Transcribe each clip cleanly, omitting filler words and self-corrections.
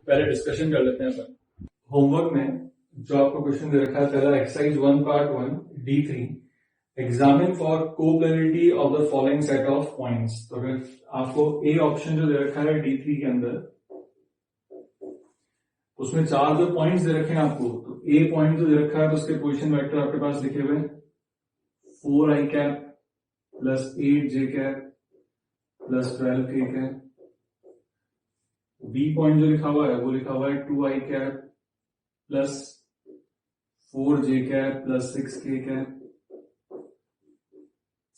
पहले डिस्कशन कर लेते हैं अपन। होमवर्क में जो आपको क्वेश्चन दे रखा है, पहला exercise 1 part 1 D3, examine for coplanarity of the following set of points. तो अगर आपको ए ऑप्शन जो दे रखा है D3 के अंदर, उसमें 4 जो पॉइंट्स दे रखे हैं आपको, तो ए पॉइंट जो दे रखा है तो उसके पोजीशन वेक्टर आपके पास लिखे हुए 4i cap plus 8j cap plus 12k cap. B point जो लिखा हुआ है वो लिखा हुआ है 2i cap plus 4j cap plus 6k cap.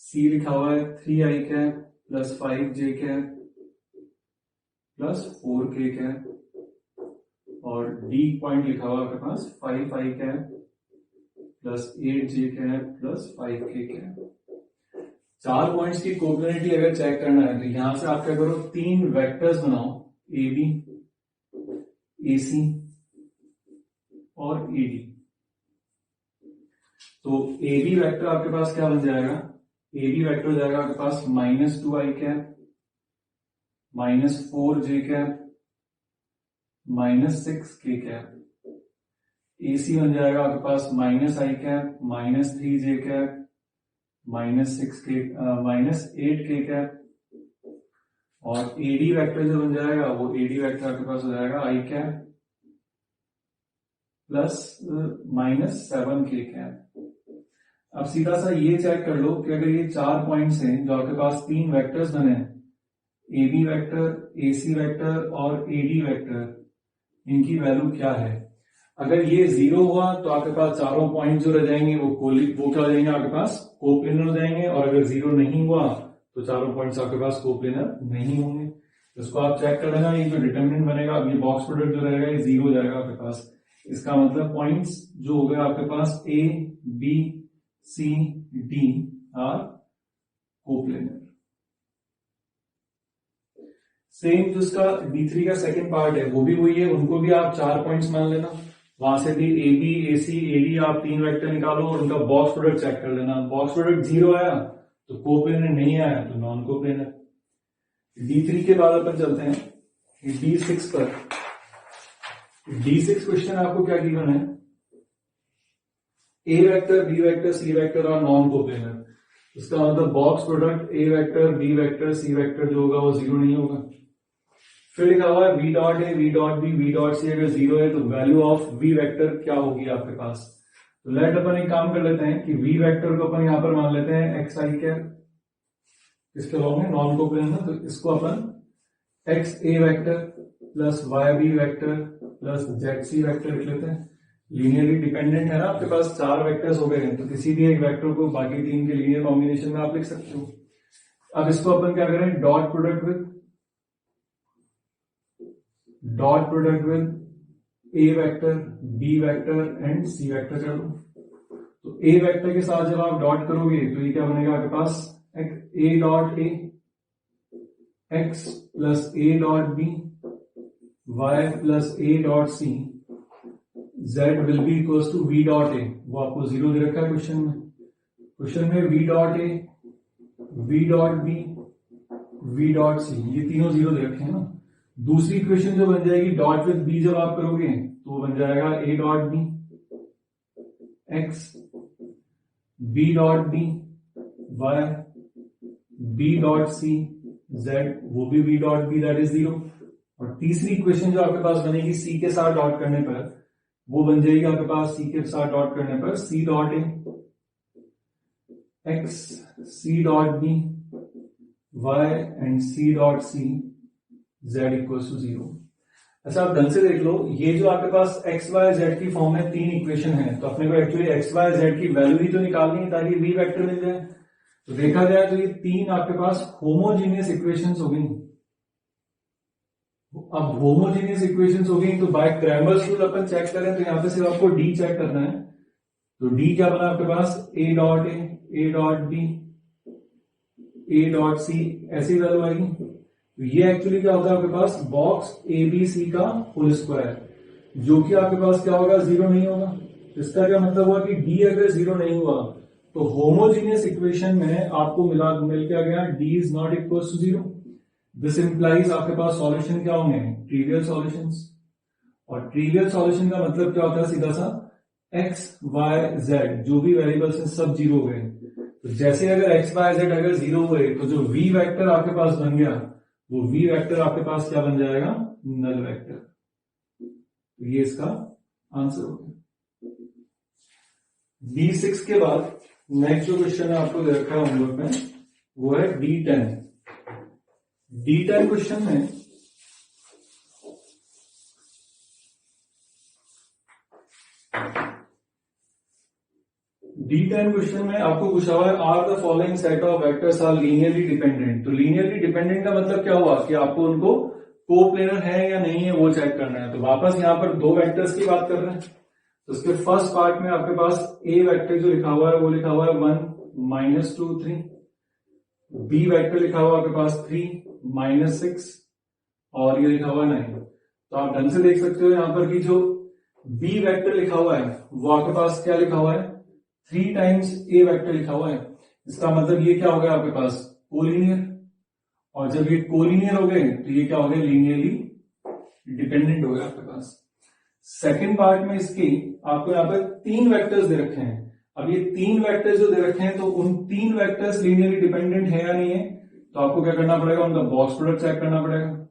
C लिखा हुआ है 3i cap plus 5j cap plus 4k cap. और डी पॉइंट लिखा हुआ है आपके पास 5i cap plus 8j cap plus 5k cap. 4 points की कोप्लेरिटी अगर चेक करना है तो यहां से आप क्या करो, 3 वेक्टर्स बनाओ, ए बी, ए सी और ए डी। तो ए बी वेक्टर आपके पास क्या बन जाएगा, ए बी वेक्टर हो जाएगा आपके पास -2i cap -4j cap -6k cap. A C बन जाएगा आपके पास -i cap -3j cap -8k cap. और एडी वेक्टर जो बन जाएगा वो एडी वेक्टर आपके पास हो जाएगा i cap plus -7k cap. अब सीधा सा ये चेक कर लो कि अगर ये 4 पॉइंट्स हैं जो आपके पास 3 वेक्टर्स बने हैं, A B vector, A C vector और एडी वेक्टर, इनकी वैल्यू क्या है। अगर ये 0 हुआ तो आपके पास चारों पॉइंट जो रह जाएंगे वो क्या हो जाएंगे, आपके पास कोप्लेनर हो जाएंगे। और अगर 0 नहीं हुआ तो चारों पॉइंट्स आपके पास कोप्लेनर नहीं होंगे। इसको आप चेक कर लेना, ये जो डिटरमिनेंट बनेगा, अब ये बॉक्स प्रोडक्ट जो रहेगा ये 0 हो जाएगा आपके पास। इसका मतलब पॉइंट्स जो हो गए आपके पास A B C D are coplanar. Same जो इसका D3 का सेकंड पार्ट है वो भी वही है, उनको भी आप 4 पॉइंट्स मान लेना। वहां से भी ए B A C A D आप 3 वेक्टर निकालो और उनका बॉक्स प्रोडक्ट चेक कर लेना। बॉक्स प्रोडक्ट 0 आया तो कोप्लेनर, नहीं आया तो नॉन कोप्लेनर। D3 के बाद अपन चलते हैं D6 पर। D6 क्वेश्चन आपको क्या गिवन है, ए vector B vector C vector और नॉन कोप्लेनर। इसका मतलब box product A vector B vector C vector जो होगा वो 0 नहीं होगा। फिर लिखा हुआ है V dot A V dot B V dot C, अगर 0 है तो वैल्यू ऑफ वी वेक्टर क्या होगी आपके पास। तो लेट अपन एक काम कर लेते हैं कि वी वेक्टर को अपन यहां पर मान लेते हैं एक्स आई कैप, इसके लॉ में नॉन कोप्लेनर, तो इसको अपन x A vector plus y B vector plus z C vector लिख लेते हैं। लीनियरली डिपेंडेंट है ना आपके पास, 4 वेक्टर्स हो गए हैं, तो किसी भी एक वेक्टर को बाकी 3 के लीनियर कॉम्बिनेशन में आप लिख सकते हो। अब इसको अपन क्या करें, dot product with A vector B vector and C vector कर लो। तो ए वेक्टर के साथ जब आप डॉट करोगे तो ये क्या बनेगा आपके पास, A dot A x plus A dot B y plus A dot C z will be equals to v dot A. वो आपको 0 दे रखा है क्वेश्चन में। क्वेश्चन में v dot A v dot B v dot C, ये तीनों 0 दे रखे हैं ना। दूसरी इक्वेशन जो बन जाएगी डॉट विद b, जब आप करोगे तो वो बन जाएगा a dot B X b dot B Y b dot C z, वो भी v dot B, that is 0। और तीसरी इक्वेशन जो आपके पास बनेगी c के साथ डॉट करने पर, वो बन जाएगी आपके पास सी के साथ डॉट करने पर C dot A X C dot B Y and C dot C Z equals to 0। अच्छा आप ढंग से देख लो, ये जो आपके पास एक्स वाई जेड की फॉर्म में 3 इक्वेशन है, तो अपने को एक्चुअली एक्स वाई जेड की वैल्यू ही तो निकालनी है ताकि वी वेक्टर मिल जाए। तो देखा जाए तो ये 3 आपके पास होमोजीनियस इक्वेशंस हो गई। अब होमोजेनियस इक्वेशंस हो गई तो बाय क्रैमर्स रूल अपन चेक करें तो यहां पे सिर्फ आपको डी चेक करना है। तो डी क्या बना आपके पास, A dot B A dot C, ऐसी वैल्यू आएगी। तो ये एक्चुअली क्या होता है आपके पास, बॉक्स ए बी सी का होल स्क्वायर, जो कि आपके पास क्या होगा, 0 नहीं होगा। इसका क्या मतलब हुआ कि डी अगर 0 नहीं हुआ तो होमोजीनियस इक्वेशन में आपको मिल क्या गया, D is not equal to 0। This implies आपके पास सॉल्यूशन क्या होंगे, ट्रिवियल सॉल्यूशंस। और ट्रिवियल सॉल्यूशन का मतलब क्या होता है, सीधा सा x y z जो भी वेरिएबल्स हैं सब जीरो हो गए। तो जैसे अगर x y z अगर जीरो हुए तो जो v वेक्टर आपके पास बन गया वो v वेक्टर आपके पास क्या बन जाएगा, नल वेक्टर। तो ये इसका आंसर हो गया। D6 के बाद नेक्स्ट जो क्वेश्चन है आपको दे रखा है होमवर्क में वो है D10। D10 क्वेश्चन में D10 क्वेश्चन में आपको पूछा हुआ है are the following set of vectors are linearly dependent. तो लीनियरली डिपेंडेंट का मतलब क्या हुआ कि आपको उनको कोप्लेनर है या नहीं है वो चेक करना है। तो वापस यहां पर दो वेक्टर्स की बात कर रहे हैं। तो उसके फर्स्ट पार्ट में आपके पास ए वेक्टर जो लिखा हुआ है वो लिखा हुआ है 1 -2 3, बी वेक्टर लिखा हुआ है आपके पास 3 -6 और ये लिखा हुआ है 9। तो आप ढंग से देख सकते हो यहां पर कि जो बी वेक्टर लिखा हुआ है वो आपके पास क्या लिखा हुआ है, 3 टाइम्स ए वेक्टर लिखा हुआ है। इसका मतलब ये क्या हो गया आपके पास, कोलिनियर। और जब ये कोलिनियर हो गए तो ये क्या हो गया, लीनियरली डिपेंडेंट हो गया आपके पास। सेकंड पार्ट में इसकी आपको यहाँ पर 3 वेक्टर्स दे रखे हैं। अब ये 3 वेक्टर्स जो दे रखे हैं तो उन 3 वेक्टर्स लीनियरली डिपेंडेंट है या नहीं है, तो आपको क्या करना पड़ेगा, उनका बॉक्स प्रोडक्ट चेक करना पड़ेगा।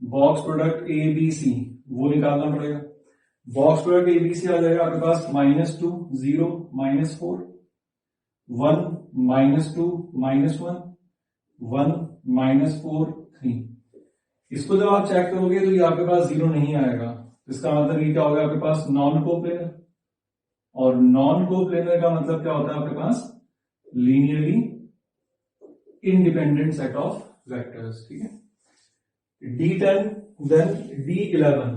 Box product A B C वो निकालना पड़ेगा। Box product A B C आ जाएगा आपके पास -2 0 -4 1 -2 -1 1 -4 3। इसको जब आप चेक करोगे तो ये आपके पास 0 नहीं आएगा। इसका मतलब ये क्या होगा आपके पास, नॉन कोप्लेनर। और नॉन कोप्लेनर का मतलब क्या होता है आपके पास, linearly independent set of vectors. ठीक है, D10 then D11।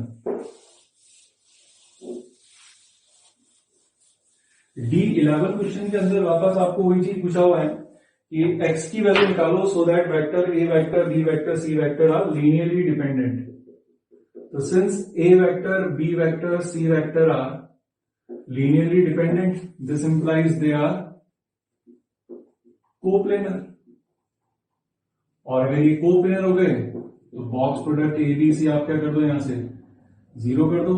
D11 question के अंदर वापस आपको वही चीज पूछा हुआ है कि x की वैल्यू निकालो so that vector a vector b vector c vector are linearly dependent. तो since a vector b vector c vector are linearly dependent, this implies they are coplanar. और अगर ये कोप्लेनर हो गए तो box product A B C आप क्या कर दो, यहां से 0 कर दो।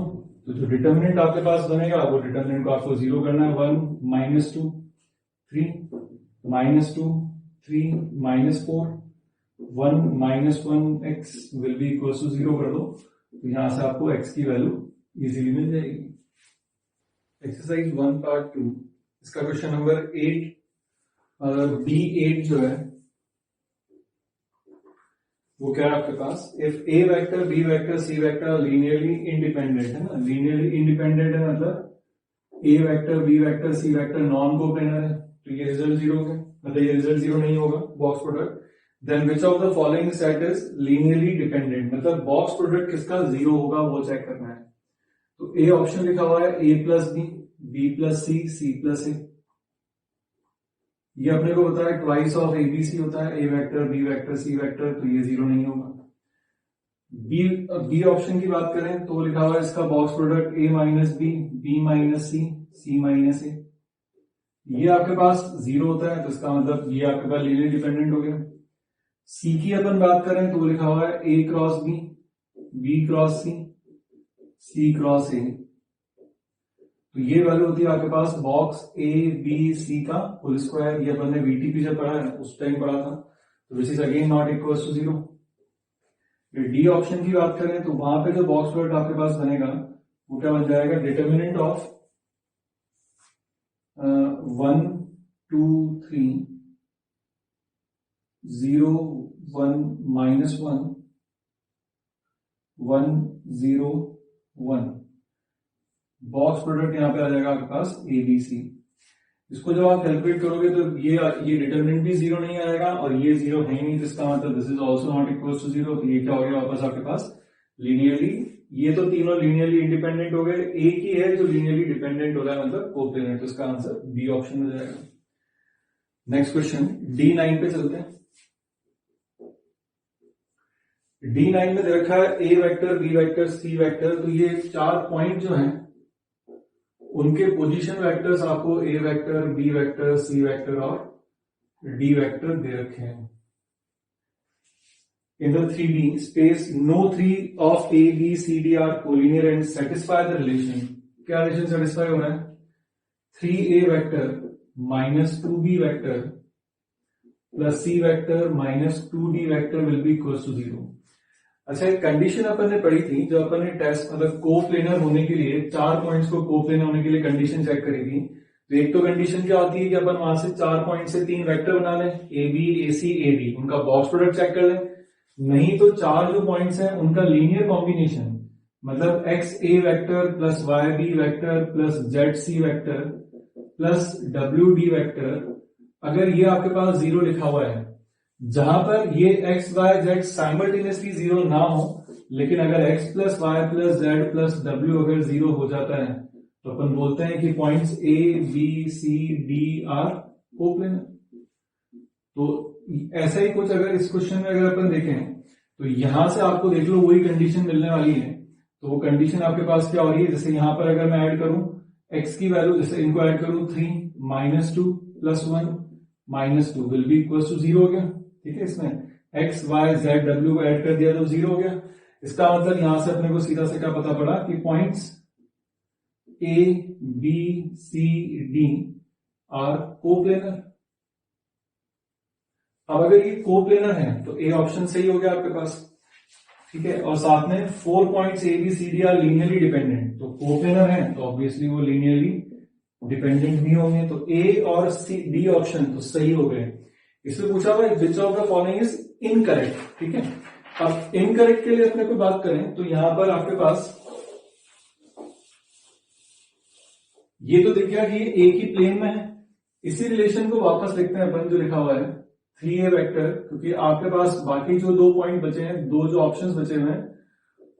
तो जो डिटर्मिनेंट आपके पास बनेगा वो डिटर्मिनेंट को आपको 0 करना है। 1 -2 3 -2 3 -4 1 -1 x will be equal to 0 कर दो। तो यहां से आपको x की वैल्यू इजीली मिल जाएगी। एक्सरसाइज 1 पार्ट 2 इसका क्वेश्चन नंबर 8 B8 जो है वो क्या है आपके पास, if A vector B vector C vector linearly independent है ना, लीनियरली इंडिपेंडेंट है मतलब A vector B vector C vector non coplanar है, तो ये रिजल्ट 0 होगा, मतलब ये रिजल्ट 0 नहीं होगा box product. Then which of the following set is linearly dependent, मतलब बॉक्स प्रोडक्ट किसका 0 होगा वो चेक करना है। तो ए ऑप्शन लिखा हुआ है a plus B plus C plus A. ये अपने को पता है ट्वाइस ऑफ एबीसी होता है, ए vector B vector C vector, तो ये 0 नहीं होगा। बी ऑप्शन की बात करें तो लिखा हुआ है इसका box product a minus B minus C minus A. ये आपके पास 0 होता है तो इसका मतलब ये आपके पास लीनियर डिपेंडेंट हो गया। सी की अपन बात करें तो लिखा हुआ है a cross B cross C cross A. तो ये वैल्यू होती है आपके पास बॉक्स ए बी सी का होल स्क्वायर। ये अपन ने VTP जब पढ़ा है उस टाइम पढ़ा था, तो which is again not equal to 0। D option की बात करें तो वहां पे जो बॉक्स प्रोडक्ट आपके पास बनेगा वो क्या बन जाएगा, डिटर्मिनेंट ऑफ 1 2 3 0 1 -1 1 0 1। बॉक्स प्रोडक्ट यहां पे आ जाएगा आपके पास ABC। इसको जब आप कैलकुलेट करोगे तो ये डिटर्मिनेंट भी 0 नहीं आएगा और ये 0 है नहीं, जिसका मतलब this is also not equal to 0। तो ये क्या हो गया वापस आपके पास लीनियरली, ये तो तीनों लीनियरली इंडिपेंडेंट हो गए, एक ही है जो लीनियरली डिपेंडेंट हो रहा है मतलब कोप्लेनर। तो इसका आंसर बी ऑप्शन हो जाएगा। नेक्स्ट क्वेश्चन D9 पे चलते हैं। D9 में दे रखा है ए vector B vector C vector. तो ये 4 पॉइंट जो है उनके पोजीशन वेक्टर्स आपको A vector B vector C vector और डी वेक्टर दे रखे हैं। in the 3D space no 3 of A, B, C, D are collinear and satisfy the relation. क्या relation satisfy हो रहा है? 3A vector minus 2B vector plus C vector minus 2D vector will be equals to 0. अच्छा, एक condition अपन ने पढ़ी थी जो अपन ने टेस्ट मतलब कोप्लेनर होने के लिए 4 पॉइंट्स को कोप्लेनर होने के लिए कंडीशन चेक करी थी। तो एक तो कंडीशन क्या होती है कि अपन वहां से 4 पॉइंट से 3 वेक्टर बना लें, A B A C A D, उनका बॉक्स प्रोडक्ट चेक कर लें। नहीं तो 4 जो पॉइंट्स हैं उनका लीनियर कॉम्बिनेशन, मतलब x A vector plus y B vector plus z C vector plus W D vector, अगर ये आपके पास 0 लिखा हुआ है, जहां पर ये एक्स वाई जेड साइमल्टेनियसली 0 ना हो, लेकिन अगर X plus Y plus Z plus W अगर 0 हो जाता है तो अपन बोलते हैं कि points A B C D are coplanar. तो ऐसा ही कुछ अगर इस क्वेश्चन में अगर अपन देखें तो यहां से आपको देख लो वही कंडीशन मिलने वाली है। तो वो कंडीशन आपके पास क्या हो रही है, जैसे यहां पर अगर मैं ऐड करूं एक्स की वैल्यू, जैसे इनको ऐड करूं 3 minus 2 plus 1 minus 2 will be equal to 0 हो गया। ठीक है, इसमें एक्स वाई जेड डब्ल्यू को ऐड कर दिया तो 0 हो गया। इसका मतलब यहां से अपने को सीधा से क्या पता पड़ा कि points A B C D are coplanar. अब अगर ये कोप्लेनर है तो ए ऑप्शन सही हो गया आपके पास। ठीक है, और साथ में 4 points A B C D are linearly dependent, तो कोप्लेनर है तो ऑब्वियसली वो लीनियरली डिपेंडेंट भी होंगे। तो ए और सी डी ऑप्शन तो सही हो गए। इसमें पूछा हुआ विच of the following is incorrect. ठीक है, अब इनकरेक्ट के लिए अपने को बात करें तो यहां पर आपके पास ये तो दिख गया कि ये एक ही प्लेन में है। इसी रिलेशन को वापस लिखते हैं अपन, जो लिखा हुआ है 3A वेक्टर, क्योंकि आपके पास बाकी जो 2 पॉइंट बचे हैं, 2 जो ऑप्शंस बचे हुए हैं,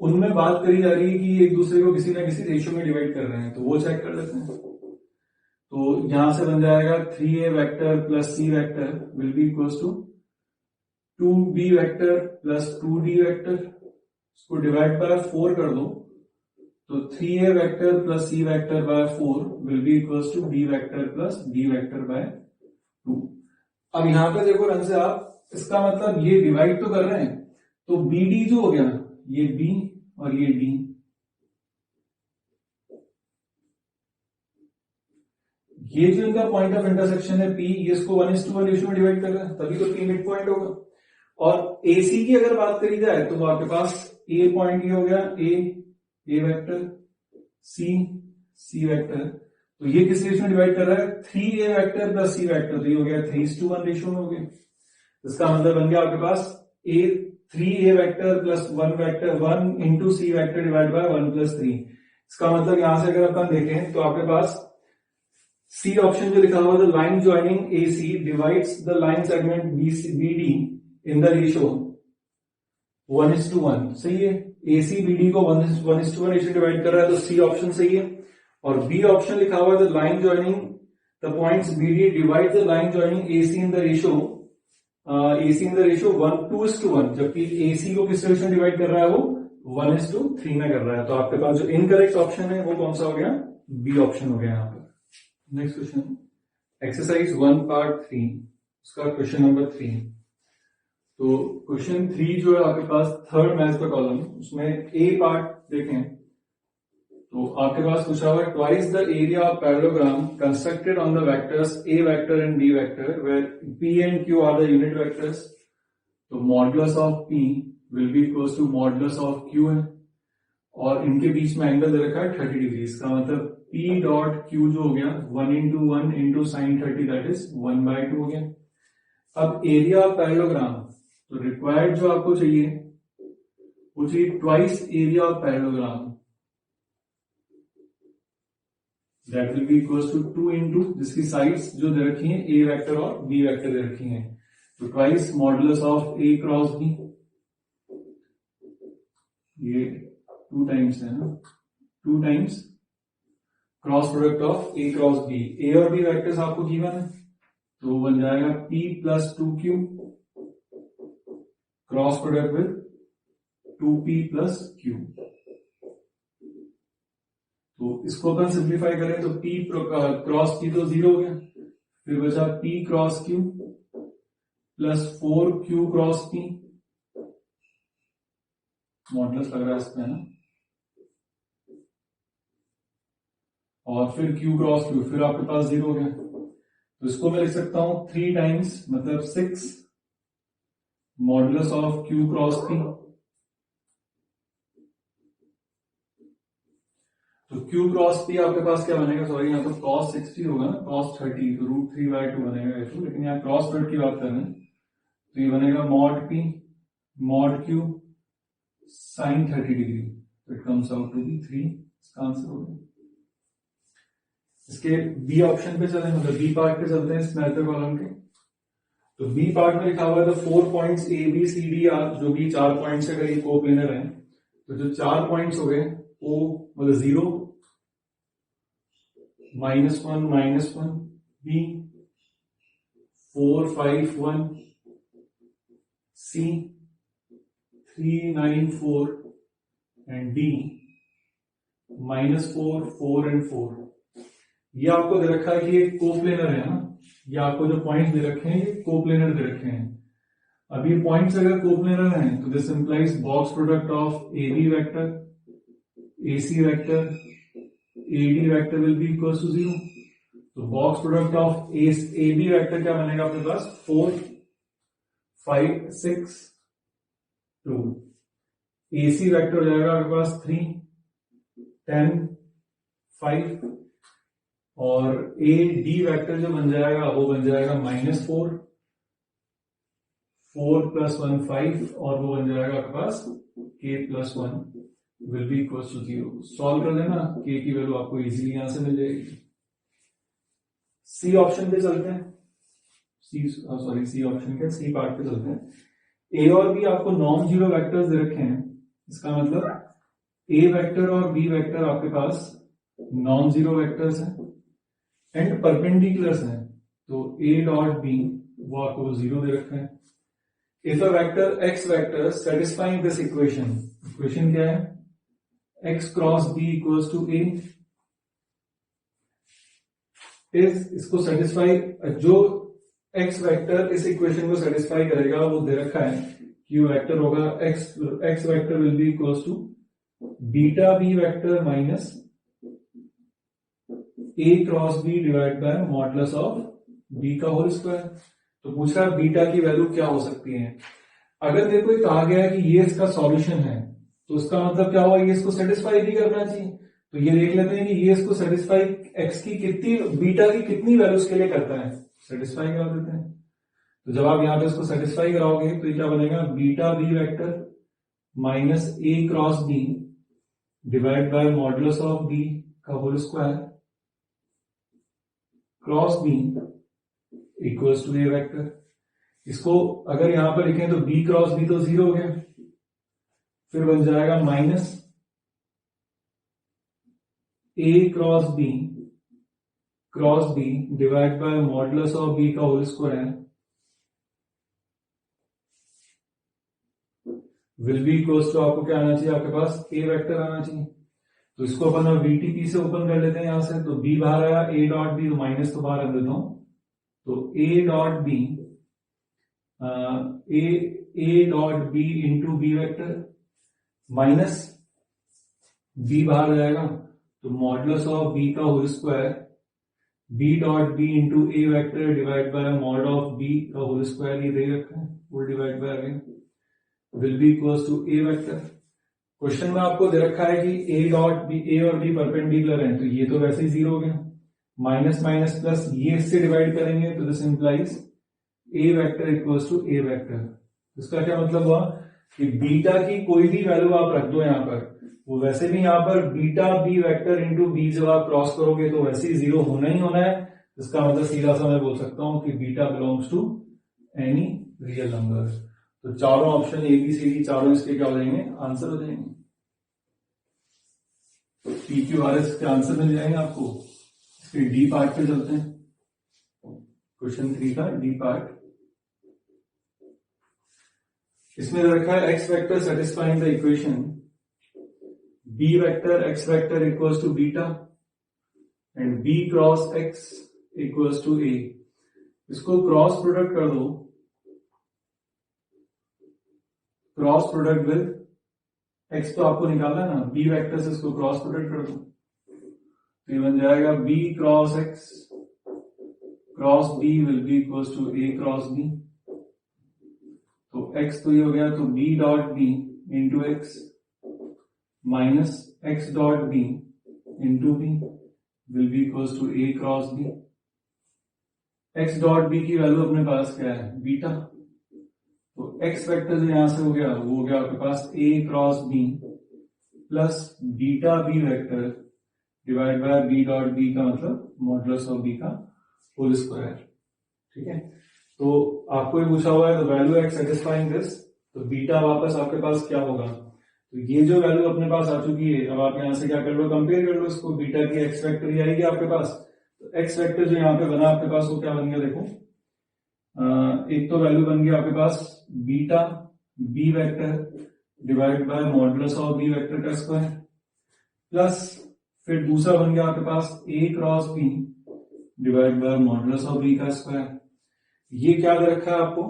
उनमें बात करी जा रही है कि एक दूसरे को किसी ना किसी रेशियो में डिवाइड कर रहे हैं, तो वो चेक कर लेते हैं। तो यहां से बन जाएगा 3A vector plus C vector will be equals to 2B vector plus 2D vector, इसको डिवाइड बाय 4 कर दो तो 3A vector plus C vector by 4 will be equals to B vector plus D vector by 2। अब यहां पे देखो रंग से आप, इसका मतलब ये डिवाइड तो कर रहे हैं, तो BD जो हो गया ना, ये B और ये D, ये जो इनका पॉइंट ऑफ इंटरसेक्शन है P, ये इसको 1:1 रेशियो में डिवाइड कर रहा है, तभी तो P मिड पॉइंट होगा। और AC की अगर बात करी जाए तो आपके पास A पॉइंट ये हो गया, A वेक्टर, C वेक्टर, तो ये किस रेशियो में डिवाइड कर रहा है 3A vector plus C vector, तो ये हो गया 3:1 रेशियो में हो गया। इसका मतलब बन गया आपके पास 3A vector plus 1 vector 1 into C vector divide bye 1 plus 3। इसका मतलब यहां से अगर अपन देखें तो आपके पास C ऑप्शन जो लिखा हुआ, the line joining AC divides the line segment BD in the ratio 1:1, सही है। AC BD को 1:1 रेशियो डिवाइड कर रहा है, तो C ऑप्शन सही है। और B ऑप्शन लिखा हुआ है the line joining the points BD divide the line joining AC in the ratio 1:2:1, जबकि AC को किस रेशियो में डिवाइड कर रहा है, वो 1:3 में कर रहा है। तो आपके पास जो इनकरेक्ट ऑप्शन है वो कौन सा हो गया, B ऑप्शन हो गया यहाँ पर। नेक्स्ट क्वेश्चन, एक्सरसाइज 1 पार्ट 3, उसका क्वेश्चन नंबर 3। तो क्वेश्चन 3 जो है आपके पास थर्ड मैथ का कॉलम, उसमें ए पार्ट देखें तो आपके पास पूछा हुआ twice the area of parallelogram constructed on the vectors A vector and B vector where P and Q are the unit vectors. तो modulus of P will be equals to modulus of Q है, और इनके बीच में angle दे रखा है 30 degree. इसका मतलब P dot Q जो हो गया 1:1 इंटू साइन 30, दैट इज 1/2 हो गया। अब एरिया ऑफ पैरेललोग्राम, तो रिक्वायर्ड जो आपको चाहिए वो चाहिए twice area of parallelogram, that will be equals to 2 into जिसकी साइड्स जो दे रखी हैं ए वेक्टर और बी वेक्टर दे रखी हैं, तो twice modulus of A cross B, ये 2 टाइम्स है ना, 2 times cross product of A cross B. A और बी वेक्टर्स आपको गिवन है, तो बन जाएगा P plus 2Q cross product with 2P plus Q। तो इसको अपन सिंप्लीफाई करें तो P क्रॉस P तो 0 हो गया, फिर बचा P cross Q plus 4Q cross P modulus लग रहा है इसमें ना, और फिर Q क्रॉस Q, फिर आपके पास 0 हो गया। तो इसको मैं लिख सकता हूं 3 टाइम्स मतलब 6 modulus of Q cross P। तो Q क्रॉस P आपके पास क्या बनेगा, सॉरी यहाँ तो cos 60 होगा ना, cos 30, तो √3/2 बनेगा ये तो, लेकिन यहाँ क्रॉस प्रोडक्ट की बात कर रहे हैं, तो ये बनेगा mod P mod Q sin 30 degree, तो it comes out to be 3, इसका आंसर हो गया। इसके बी ऑप्शन पे चले, मतलब बी पार्ट पे चलते हैं इस मैथड कॉलम के। तो बी पार्ट में लिखा हुआ है 4 points A B C D are, जो भी 4 पॉइंट्स अगर ये कोप्लेनर है, तो जो 4 पॉइंट्स हो गए ओ मतलब 0 -1 -1, B 4 5 1, C 3 9 4 and D -4 4 and 4। ये आपको दे रखा है कि ये कोप्लेनर है ना, ये आपको जो पॉइंट्स दे रखे हैं ये कोप्लेनर दे रखे हैं। अब ये पॉइंट्स अगर कोप्लेनर हैं तो this implies box product of A B vector A C vector A D vector will be equal to 0। तो box product of A B vector क्या बनेगा अपने पास, 4 5 6 2। ए सी वेक्टर हो जाएगा आपके पास 3 10 5, और ए डी वेक्टर जो बन जाएगा वो बन जाएगा -4 4 + 1 5, और वो बन जाएगा आपके पास k + 1 will be equal to 0। Solve कर देना, k की वैल्यू आपको इजीली यहां से मिल जाएगी। सी ऑप्शन पे चलते हैं, सी ऑप्शन के सी पार्ट पे चलते हैं। ए और बी आपको नॉन जीरो वेक्टर्स दे रखे हैं, इसका मतलब ए वेक्टर और बी वेक्टर आपके पास नॉन जीरो वेक्टर्स हैं एंड परपेंडिकुलर्स हैं, तो ए डॉट बी वो आपको 0 दे रखा है। If a vector x vector satisfying this equation, equation क्या है, x cross b equals to a, इसको सेटिस्फाई, जो x वेक्टर इस इक्वेशन को सेटिस्फाई करेगा वो दे रखा है कि वेक्टर होगा x vector will be equals to beta b vector minus a cross b divide by modulus of b का होल स्क्वायर। तो पूछ रहा है बीटा की वैल्यू क्या हो सकती है। अगर मेरे को कहा गया है कि ये इसका सॉल्यूशन है, तो इसका मतलब क्या हुआ, ये इसको सेटिस्फाई भी करना चाहिए। तो ये देख लेते हैं कि ये इसको सेटिस्फाई एक्स की कितनी, बीटा की कितनी वैल्यूज के लिए करता है, सेटिस्फाई करा देते हैं। तो जब आप यहां पे इसको सेटिस्फाई कराओगे तो ये क्या बनेगा, beta B vector minus A cross B divide by modulus of B का whole square cross B equals to A vector. इसको अगर यहां पर लिखें तो b क्रॉस b तो 0 हो गया, फिर बन जाएगा minus a cross b divide by modulus of b का whole square will be equals to, आपको क्या आना चाहिए, आपके पास a वेक्टर आना चाहिए। तो इसको अपन VTP से ओपन कर लेते हैं यहां से, तो b बाहर आया, a डॉट बी, तो माइनस तो बाहर रख देता हूं, तो a dot B A dot B into B vector minus B बाहर आ जाएगा, तो मॉडुलस ऑफ बी का whole square B dot B into A vector divide by mod of B का होल स्क्वायर, ये दे रखा है, full divide by again will be equals to A vector. Question में आपको दे रखा है कि ए डॉट बी, ए और बी परपेंडिकुलर हैं, तो ये तो वैसे ही 0 हो गया, माइनस माइनस प्लस ये इससे डिवाइड करेंगे, तो this implies A vector equals to A vector. इसका क्या मतलब हुआ कि बीटा की कोई भी वैल्यू आप रख दो यहां पर, वो वैसे भी यहां पर beta B vector into B जब आप क्रॉस करोगे तो वैसे ही 0 होना ही होना है। इसका मतलब सीधा सा मैं बोल सकता हूं कि beta belongs to any real number. तो चारों option A B C D चारों इसके क्या हो जाएंगे, आंसर हो जाएंगे। पी क्यू आर एस के आंसर मिल जाएंगे आपको। इसके डी पार्ट पे चलते हैं, क्वेश्चन 3 का डी पार्ट। इसमें रखा है x vector satisfying the equation B vector x vector equals to beta and B cross x equals to A. इसको क्रॉस प्रोडक्ट कर दो, क्रॉस प्रोडक्ट विद एक्स तो आपको निकालना है ना, बी वेक्टर से इसको क्रॉस प्रोडक्ट कर दो, तो ये बन जाएगा B cross X cross B will be equal to A cross B. तो एक्स तो ये हो गया, तो B dot B into X minus X dot B into B will be equal to A cross B. X dot B की value अपने पास क्या है, बीटा। तो एक्स वेक्टर जो यहां से हो गया वो हो गया आपके पास A cross B plus beta B vector divide by B dot B का मतलब मॉडुलस ऑफ बी का होल स्क्वायर। ठीक है, तो आपको ये पूछा हुआ है the value x satisfying this, तो बीटा वापस आपके पास क्या होगा, तो ये जो वैल्यू अपने पास आ चुकी है, अब आप यहां से क्या कर लो, कंपेयर कर लो इसको, बीटा की एक्स वेक्टर ही आएगी आपके पास। तो एक्स वेक्टर जो यहाँ पे बना आपके पास वो क्या बन गया, देखो एक तो वैल्यू बन गया आपके पास beta B vector divide by modulus of B vector का स्क्वायर, प्लस फिर दूसरा बन गया आपके पास A cross B divide by modulus of B का स्क्वायर। ये क्या दे रखा है आपको,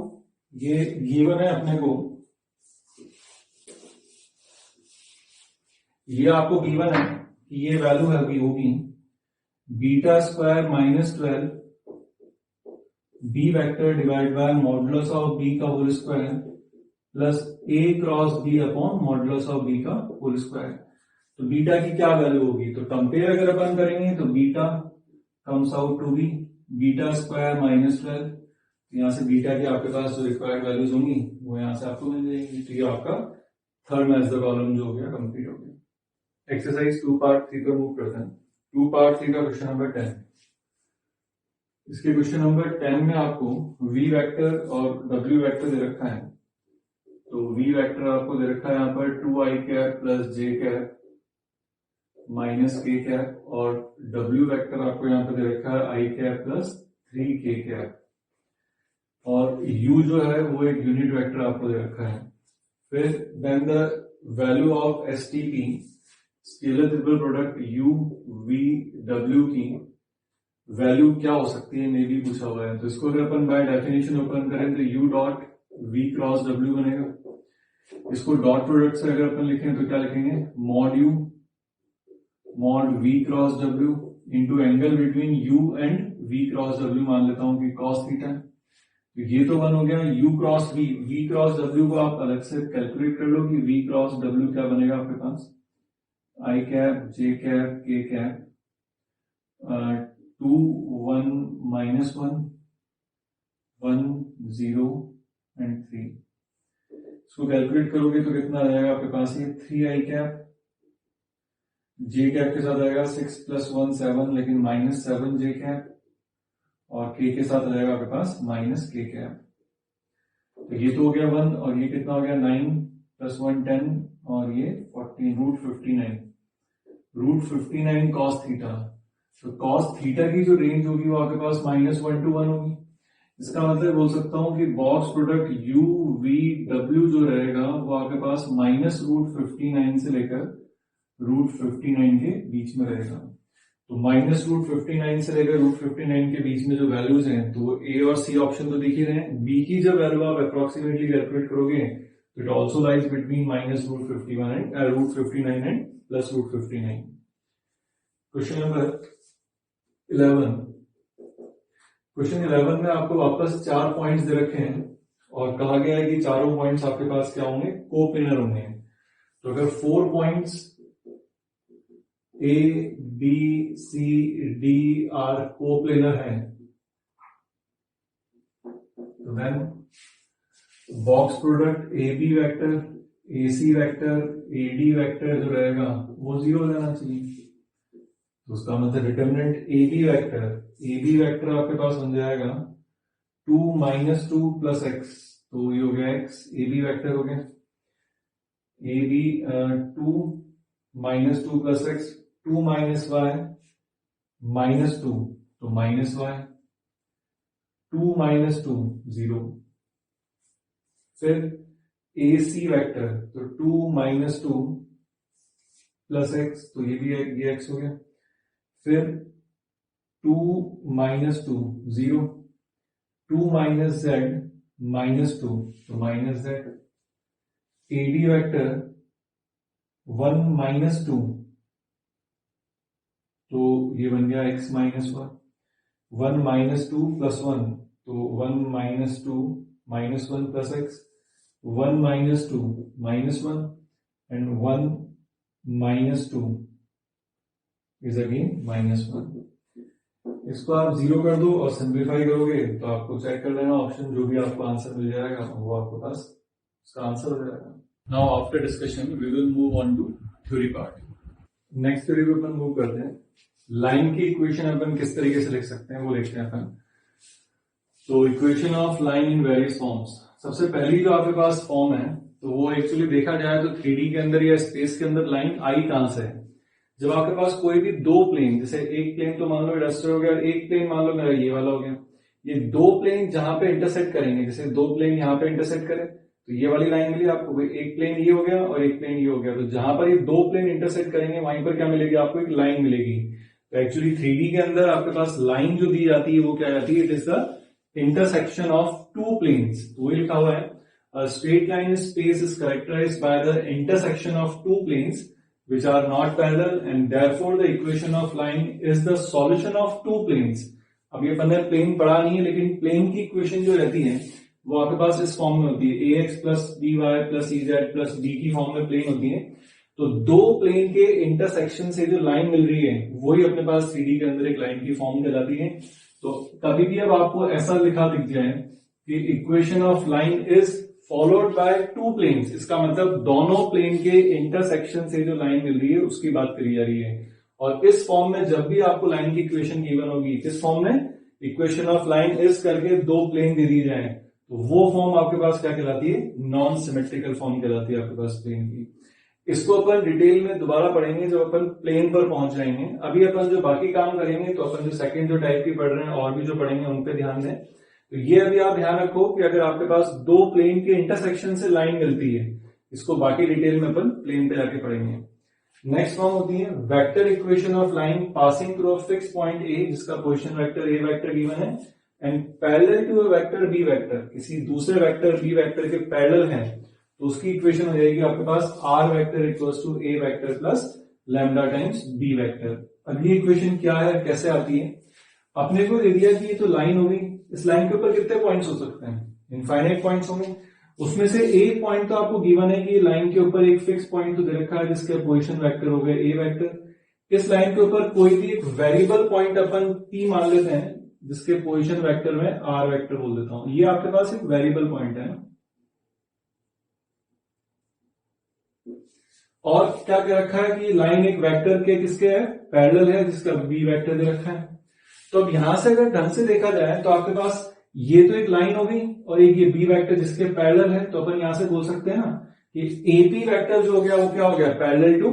ये गिवन है अपने को, ये आपको गिवन है कि ये वैल्यू है होगी beta square minus 12 B vector divide by modulus of B का whole square plus A cross B upon modulus of B का होल स्क्वायर। तो बीटा की क्या वैल्यू होगी, तो कंपेयर अगर अपन करेंगे तो beta comes out to be beta square minus 12, यहां से बीटा की आपके पास जो रिक्वायर्ड वैल्यूज होंगी वो यहां से आपको मिल जाएंगी। तो ये आपका थर्ड मैच द कॉलम जो हो गया कंप्लीट हो गया। एक्सरसाइज 2 पार्ट 3 पर मूव करते हैं। 2 पार्ट 3 का क्वेश्चन नंबर 10। इसके क्वेश्चन नंबर 10 में आपको v वेक्टर और w वेक्टर दे रखा है। तो v वेक्टर आपको दे रखा है यहाँ पर 2i cap plus j cap minus k cap, और w वेक्टर आपको यहाँ पर दे रखा है i cap plus 3k cap, और u जो है वो एक यूनिट वेक्टर आपको दे रखा है। फिर then the value of STP scalar triple product u v w की वैल्यू क्या हो सकती है, मे भी पूछा हुआ है। तो इसको अगर अपन बाय डेफिनेशन ओपन करें तो u dot v cross w बनेगा। इसको डॉट प्रोडक्ट से अगर अपन लिखें तो क्या लिखेंगे, mod u mod v cross w into angle between u and v cross w मान लेता हूं कि cos थीटा। तो ये तो वन हो गया u cross v, v cross w को आप अलग से कैलकुलेट कर लो कि v क्रॉस w क्या बनेगा आपके पास, i cap j cap k cap 2 1 minus 1 1 0 and 3। इसको कैलकुलेट करोगे तो कितना आ जाएगा आपके पास, ये 3i कैप j कैप के साथ आएगा 6 प्लस 1 7 लेकिन माइनस 7 j कैप, और k के साथ आ जाएगा आपके पास माइनस k कैप। तो ये तो हो गया 1, और ये कितना हो गया 9 प्लस 1 10, और ये 14 रूट 59 कॉस थीटा। तो कॉस थीटा की जो रेंज होगी वो आपके पास -1 to 1 होगी। इसका मतलब बोल सकता हूं कि box product u v w जो रहेगा वो आपके पास -√59 से लेकर √59 के बीच में रहेगा। तो -√59 से लेकर √59 के बीच में जो वैल्यूज हैं तो ए और सी ऑप्शन तो दिख ही रहे हैं। बी की जब वैल्यू आप अप्रोक्सीमेटली कैलकुलेट करोगे तो it also lies between -√51 and √59 and +√59। Question number 11। Question 11 में आपको वापस 4 पॉइंट्स दे रखे हैं और कहा गया है कि चारों पॉइंट्स आपके पास क्या होंगे, कोप्लेनर होंगे। तो अगर 4 points A B C D R coplanar है तो then box product AB vector AC vector AD vector जो रहेगा वो 0 रहना चाहिए। तो उसका मतलब डिटरमिनेंट AB वेक्टर आपके पास बन जाएगा 2 - 2 + x, तो ये हो गया x AB वेक्टर हो गया। AB 2 - 2 + x 2 - y -2 तो -y 2 - 2 0। फिर AC वेक्टर तो 2 - 2 + x, तो ये भी ये x हो गया। फिर 2 - 2 0 2 - z -2 तो -z। AD वेक्टर 1 माइनस 2, तो ये बन गया x माइनस 1, 1 माइनस 2 प्लस 1, तो 1 minus 2 minus 1 plus x, 1 minus 2 minus 1 and 1 minus 2 is again minus 1। इसको आप जीरो कर दो और सिंप्लीफाई करोगे तो आपको चेक कर लेना ऑप्शन, जो भी आपको आंसर मिल जाएगा वो आपके पास इसका आंसर हो जाएगा। Now after discussion we will move on to theory part. Next theory पे अपन मूव करते हैं। लाइन की इक्वेशन अपन किस तरीके से लिख सकते हैं वो लिखते हैं अपन। तो equation of line in various forms, सबसे पहली जो आपके पास फॉर्म है तो वो एक्चुअली देखा जाए तो 3D के अंदर या स्पेस के अंदर लाइन आई कहां से है। जब आपके पास कोई भी दो प्लेन, जैसे एक प्लेन तो मान लो रस्टर हो गया, एक प्लेन मान लो मेरा ये वाला हो गया, ये दो प्लेन जहां पे इंटरसेक्ट करेंगे, जैसे दो प्लेन यहां पे इंटरसेक्ट करें तो ये वाली लाइन मिली आपको, एक प्लेन ये हो गया और एक प्लेन ये हो गया, तो जहां पर ये दो प्लेन इंटरसेक्ट करेंगे वहीं पर क्या मिलेगी आपको, एक लाइन मिलेगी। तो एक्चुअली 3D के अंदर आपके पास लाइन जो दी जाती है वो क्या जाती है, it is the intersection of two planes. तो वही लिखा हुआ है, a straight line in space is characterized by the intersection of two planes which are not parallel and therefore the equation of line is the solution of two planes। अब ये अपन ने plane पढ़ा नहीं है, लेकिन प्लेन की equation जो रहती है वो आपके पास इस फॉर्म में होती है, ax plus by plus ez plus d की फॉर्म में प्लेन होती है। तो दो प्लेन के इंटरसेक्शन से जो लाइन मिल रही है वही अपने पास 3D के अंदर एक लाइन की फॉर्म कहलाती है। तो कभी भी अब आपको ऐसा लिखा दिख जाए कि equation of line is followed by two planes, इसका मतलब दोनों प्लेन के इंटरसेक्शन से जो लाइन मिल रही है उसकी बात करी जा रही है। और इस फॉर्म में जब भी आपको लाइन की इक्वेशन गिवन होगी, किस फॉर्म में, इक्वेशन ऑफ लाइन इज करके दो प्लेन दे दी जाए, तो वो फॉर्म आपके पास क्या कहलाती है, नॉन सिमेट्रिकल फॉर्म कहलाती है आपके पास प्लेन की। इसको अपन डिटेल में दोबारा पढ़ेंगे जब अपन प्लेन पर पहुंच जाएंगे। अभी अपन जो बाकी काम करेंगे तो अपन जो सेकंड जो टाइप की पढ़ रहे हैं और भी जो पढ़ेंगे उन पे ध्यान दें। तो ये अभी आप ध्यान रखो कि अगर आपके पास दो प्लेन के इंटरसेक्शन से लाइन मिलती है, इसको बाकी डिटेल में अपन प्लेन पे जाके पढ़ेंगे। नेक्स्ट फॉर्म होती है vector equation of line passing through a fix point A, जिसका position vector A vector given है, and parallel to a vector B vector, किसी दूसरे वेक्टर बी वेक्टर के पैरेलल है, तो उसकी इक्वेशन हो जाएगी आपके पास R vector equals to A vector plus lambda times B vector. अब ये इक्वेशन क्या है, कैसे आती है, अपने को दे दिया कि ये तो लाइन होगी, इस लाइन के ऊपर कितने पॉइंट्स हो सकते हैं, इनफाइनाइट पॉइंट्स होंगे। उसमें से एक पॉइंट तो आपको गिवन है कि लाइन के ऊपर एक फिक्स पॉइंट तो दे रखा है जिसके पोजीशन वेक्टर हो गए ए वेक्टर। इस लाइन के ऊपर कोई भी एक वेरिएबल पॉइंट अपन पी मान लेते हैं जिसके पोजीशन वेक्टर में आर वेक्टर बोल देता हूं, ये आपके पास एक वेरिएबल पॉइंट है। और क्या कह रखा है कि लाइन एक वेक्टर के किसके है, पैरेलल है, जिसका बी वेक्टर दे रखा है। तो अब यहां से अगर ढंग से देखा जाए तो आपके पास ये तो एक लाइन होगी और एक ये बी वेक्टर जिसके पैरेलल है, तो अपन यहां से बोल सकते हैं ना कि एपी वेक्टर जो हो गया वो क्या हो गया, पैरेलल टू,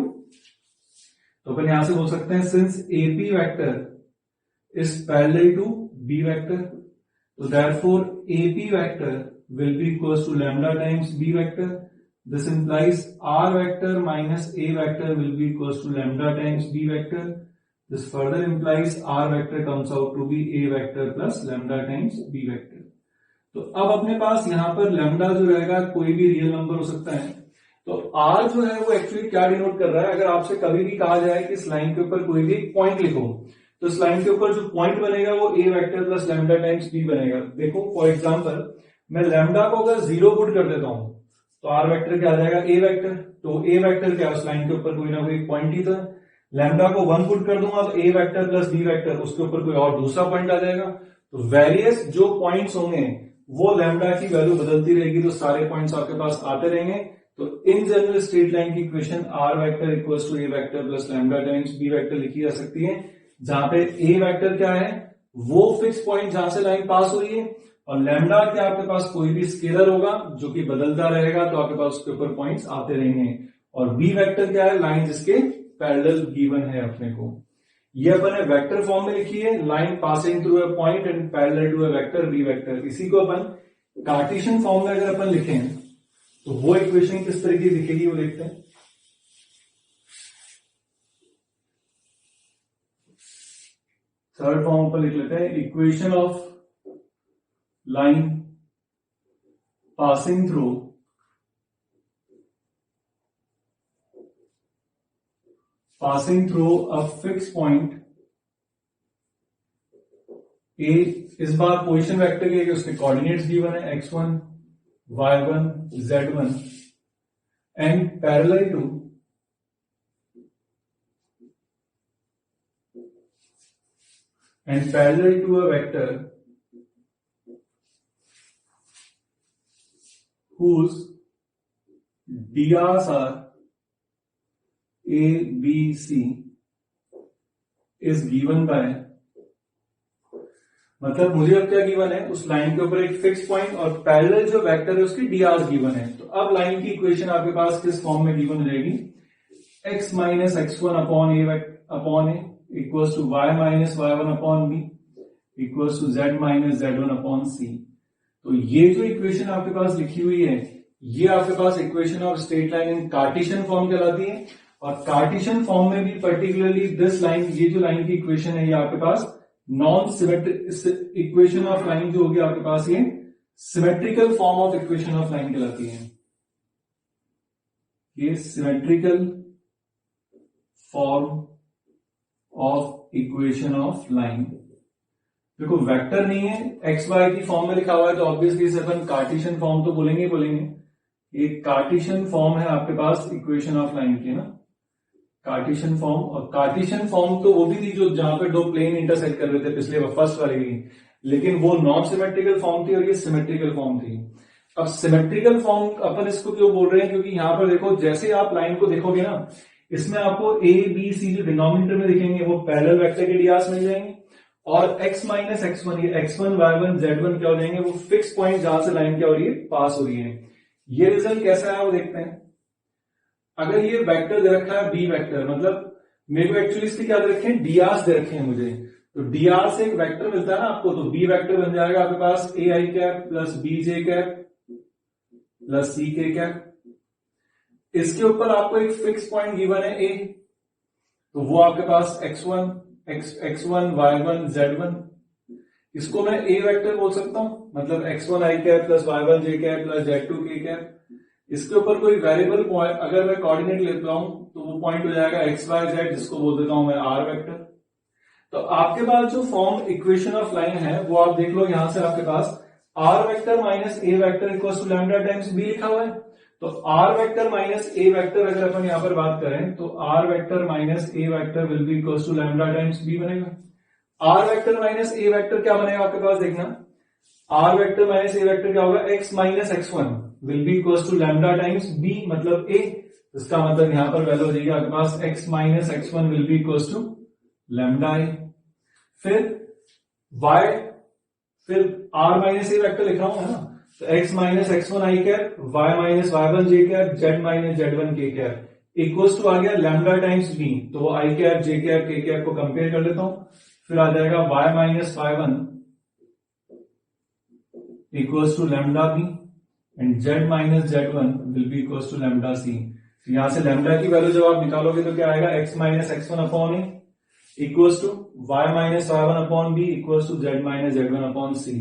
तो अपन यहां से बोल सकते हैं since AP vector is parallel to B vector, तो therefore AP vector will be equals to lambda times B vector. This implies r vector minus a vector will be equals to lambda times b vector. This further implies r vector comes out to be a vector plus lambda times b vector. तो अब अपने पास यहां पर lambda जो रहेगा कोई भी real number हो सकता है। तो r जो है वो एक्चुअली क्या डिनोट कर रहा है, अगर आपसे कभी भी कहा जाए कि इस लाइन के ऊपर कोई भी पॉइंट लिखो, तो इस लाइन के ऊपर जो पॉइंट बनेगा वो a vector plus lambda times b बनेगा। देखो फॉर एग्जांपल मैं लैम्डा को अगर जीरो पुट कर देता हूं तो आर वेक्टर क्या आ जाएगा, ए वेक्टर, तो ए वेक्टर क्या, उस लाइन के ऊपर कोई ना कोई पॉइंट ही था। लैम्डा को 1 पुट कर दूंगा तो ए वेक्टर प्लस बी वेक्टर, उसके ऊपर कोई और दूसरा पॉइंट आ जाएगा। तो वेरियस जो पॉइंट्स होंगे वो लैम्डा की वैल्यू बदलती रहेगी, तो सारे पॉइंट्स आपके पास आते रहेंगे। तो इन जनरल स्ट्रेट लाइन की equation R vector equals to A vector plus lambda times B vector लिखी जा सकती है, जहां पे ए वेक्टर क्या है, वो फिक्स पॉइंट जहां से लाइन पास हो रही है, और लैम्डा क्या आपके पास कोई भी स्केलर होगा जो कि बदलता रहेगा, तो आपके पास उसके ऊपर पॉइंट्स आते रहेंगे। और बी वेक्टर क्या है, लाइन जिसके पैरेलल गिवन है अपने को। ये अपन ने वेक्टर फॉर्म में लिखी है, line passing through a point and parallel to a vector B vector. इसी को अपन कार्टेशियन फॉर्म में अगर अपन लिखें तो वो इक्वेशन किस तरीके की दिखेगी वो देखते हैं। थर्ड फॉर्म पर लिख लेते हैं, equation of line passing through passing through a fixed point A, इस बार पोजीशन वेक्टर के उसके कोऑर्डिनेट्स गिवन है x1, y1, z1 and parallel to a vector whose DRs are A, B, C is given by, मतलब मुझे अब क्या given है, उस लाइन के ऊपर एक फिक्स पॉइंट और पैरेलल जो वेक्टर है उसकी डीआर गिवन है। तो अब लाइन की इक्वेशन आपके पास किस फॉर्म में गिवन हो जाएगी, x minus x1 upon A equals to y minus y1 upon b equals to z minus z1 upon c. तो ये जो इक्वेशन आपके पास लिखी हुई है ये आपके पास equation of straight line in Cartesian form कहलाती है। और कार्टेशियन फॉर्म में भी पर्टिकुलरली दिस लाइन, ये जो लाइन की इक्वेशन है ये आपके पास non symmetric equation of line जो होगी आपके पास ये symmetrical form of equation of line कहलाती है। ये symmetrical form of equation of line. देखो वेक्टर नहीं है, एक्स वाई की फॉर्म में लिखा हुआ है तो ऑब्वियसली इसे अपन कार्टेशियन फॉर्म तो बोलेंगे। ये कार्टेशियन फॉर्म है आपके पास इक्वेशन ऑफ लाइन की ना, कार्टेशियन फॉर्म। और कार्टेशियन फॉर्म तो वो भी थी जो जहां पे दो प्लेन इंटरसेक्ट कर रहे थे पिछले फर्स्ट वाले की, लेकिन वो नॉन सिमेट्रिकल फॉर्म थी और ये सिमेट्रिकल फॉर्म थी। अब सिमेट्रिकल फॉर्म अपन इसको क्यों बोल रहे हैं, क्योंकि यहां पर देखो जैसे आप लाइन को देखोगे ना, इसमें आपको ए बी सी जो डिनोमिनेटर में दिखेंगे वो पैरेलल वेक्टर के डीआर्स मिल जाएंगे, और x माइनस x1 ये x1 y1 z1 क्या हो जाएंगे, वो फिक्स पॉइंट जहां से लाइन क्या हो रही है, पास हो रही है। ये रिजल्ट कैसा है वो देखते हैं। अगर ये वेक्टर दे रखा है बी वेक्टर, मतलब मेरे को एक्चुअली इसके क्या दे रखे हैं, डीआर्स दे रखे हैं मुझे, तो डीआर से एक वेक्टर मिलता है ना आपको, तो बी वेक्टर बन जाएगा आपके पास a i cap plus b j cap plus c k cap. इसके ऊपर आपको एक फिक्स पॉइंट गिवन है ए, तो वो आपके पास x1 y1 z1, इसको मैं ए वेक्टर बोल सकता हूं, मतलब x1 i cap plus y1 j cap plus z2 k cap. इसके ऊपर कोई वेरिएबल पॉइंट अगर मैं कोऑर्डिनेट लेता हूं तो वो पॉइंट हो जाएगा x y z, जिसको बोल देता हूं मैं r वेक्टर। तो आपके पास जो फॉर्म इक्वेशन ऑफ लाइन है वो आप देख लो, यहां से आपके पास r vector minus A vector equal to lambda times B लिखा हुआ है। तो r वेक्टर माइनस ए वेक्टर अगर अपन यहां पर बात करें तो r vector minus A vector will be equal to lambda times B बनेगा। r वेक्टर माइनस ए वेक्टर क्या बनेगा आपके पास, देखना r वेक्टर माइनस ए वेक्टर क्या होगा, x minus x1 will be equal to lambda times b मतलब a। इसका मतलब यहां पर वैल्यू हो जाएगी आपके पास x minus x1 will be equal to lambda a। फिर y, फिर r माइनस ए वेक्टर लिखा हूं है ना, तो x minus x1 i cap y minus y1 j cap z minus z1 k cap equals to आ गया लैम्डा टाइम्स b। तो i cap j cap k cap को कंपेयर कर लेता हूं, फिर आ जाएगा y minus y1 equals to lambda b and z minus z1 will be equals to lambda c। तो यहां से लैम्डा की वैल्यू जब आप निकालोगे तो क्या आएगा, x minus x1 upon A equals to y minus y1 upon b equals to z minus z1 upon c।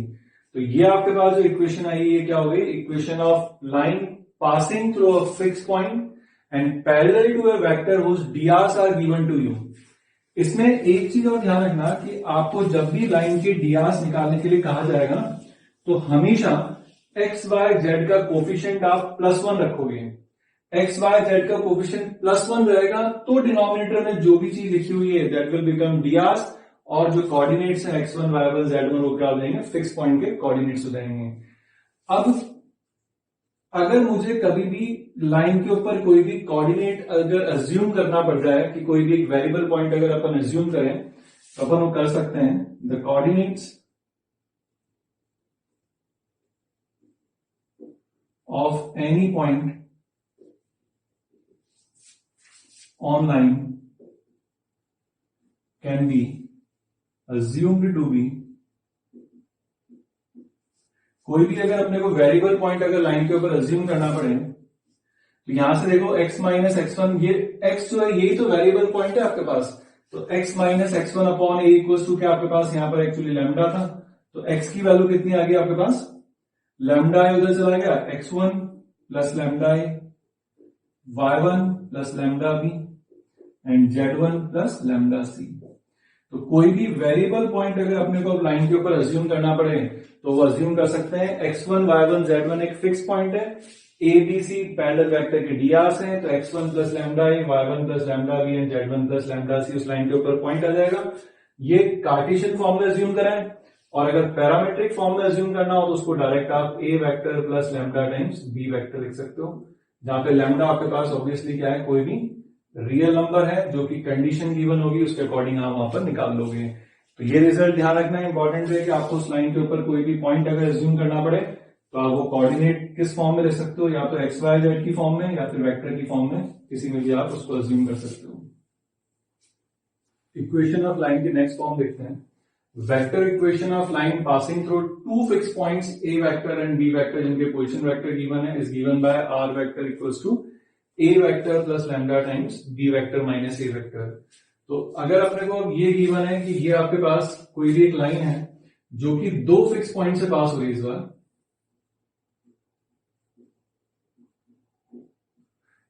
तो ये आपके पास जो इक्वेशन आई ये क्या हो गई, equation of line passing through a fix point and parallel to a vector whose DRs are given to you. इसमें एक चीज और ध्यान रखना कि आपको जब भी लाइन के डीआर्स निकालने के लिए कहा जाएगा ना, तो हमेशा एक्स वाई जेड का कोफिशिएंट आप +1 रखोगे। एक्स वाई जेड का कोफिशिएंट +1 रहेगा तो डिनोमिनेटर में जो भी चीज लिखी हुई है दैट विल बिकम डीआर्स, और जो कोऑर्डिनेट्स हैं x1 y1 z1 वो क्या हो जाएंगे, फिक्स पॉइंट के कोऑर्डिनेट्स हो जाएंगे। अब अगर मुझे कभी भी लाइन के ऊपर कोई भी कोऑर्डिनेट अगर अज्यूम करना पड़ जाए कि कोई भी एक वेरिएबल पॉइंट अगर अपन अज्यूम करें तो अपन वो कर सकते हैं, the coordinates of any point on line can be assumed to be, कोई भी अगर अपने को वेरिएबल पॉइंट अगर लाइन के ऊपर अज्यूम करना पड़े तो यहां से देखो x माइनस x1, ये x जो है यही तो वेरिएबल पॉइंट है आपके पास, तो x minus x1 upon A equal to क्या आपके पास यहां पर एक्चुअली लैम्डा था, तो x की वैल्यू कितनी आ गई आपके पास, लैम्डा आई उधर चला गया, x1 plus lambda i y1 plus lambda b and Z1 plus lambda c. तो कोई भी वेरिएबल पॉइंट अगर अपने को लाइन के ऊपर अज्यूम करना पड़े तो वो अज्यूम कर सकते हैं। x1 y1 z1 एक फिक्स पॉइंट है, a b c parallel vector के डीआर्स हैं, तो x1 plus lambda a, y1 plus lambda b and z1 plus lambda c उस लाइन के ऊपर पॉइंट आ जाएगा। ये कार्टेशियन फॉर्म में अज्यूम कराएं, और अगर पैरामेट्रिक फॉर्म में अज्यूम करना हो तो उसको डायरेक्ट आप a vector plus lambda times b vector लिख सकते हो, जहां पे लैम्डा आपके पास ऑब्वियसली क्या है, कोई भी रियल नंबर है जो कि कंडीशन गिवन होगी उसके अकॉर्डिंग आप वहां पर निकाल लोगे। तो ये रिजल्ट ध्यान रखना इंपॉर्टेंट है कि आपको उस लाइन के ऊपर कोई भी पॉइंट अगर अज्यूम करना पड़े तो आप वो कोऑर्डिनेट किस फॉर्म में ले सकते हो, या तो एक्स वाई जेड की फॉर्म में या फिर वेक्टर की फॉर्म में, किसी में भी आप उसको अज्यूम कर सकते हो। इक्वेशन ऑफ लाइन की नेक्स्ट फॉर्म देखते हैं। Vector equation of line passing through two fix points A vector and B vector जिनके पोजीशन वेक्टर गिवन है is given by R vector equals to A vector plus lambda times B vector minus A vector. तो अगर अपने को ये given है कि ये आपके पास कोई भी एक लाइन है जो कि दो फिक्स पॉइंट से पास हो रही है, इस बार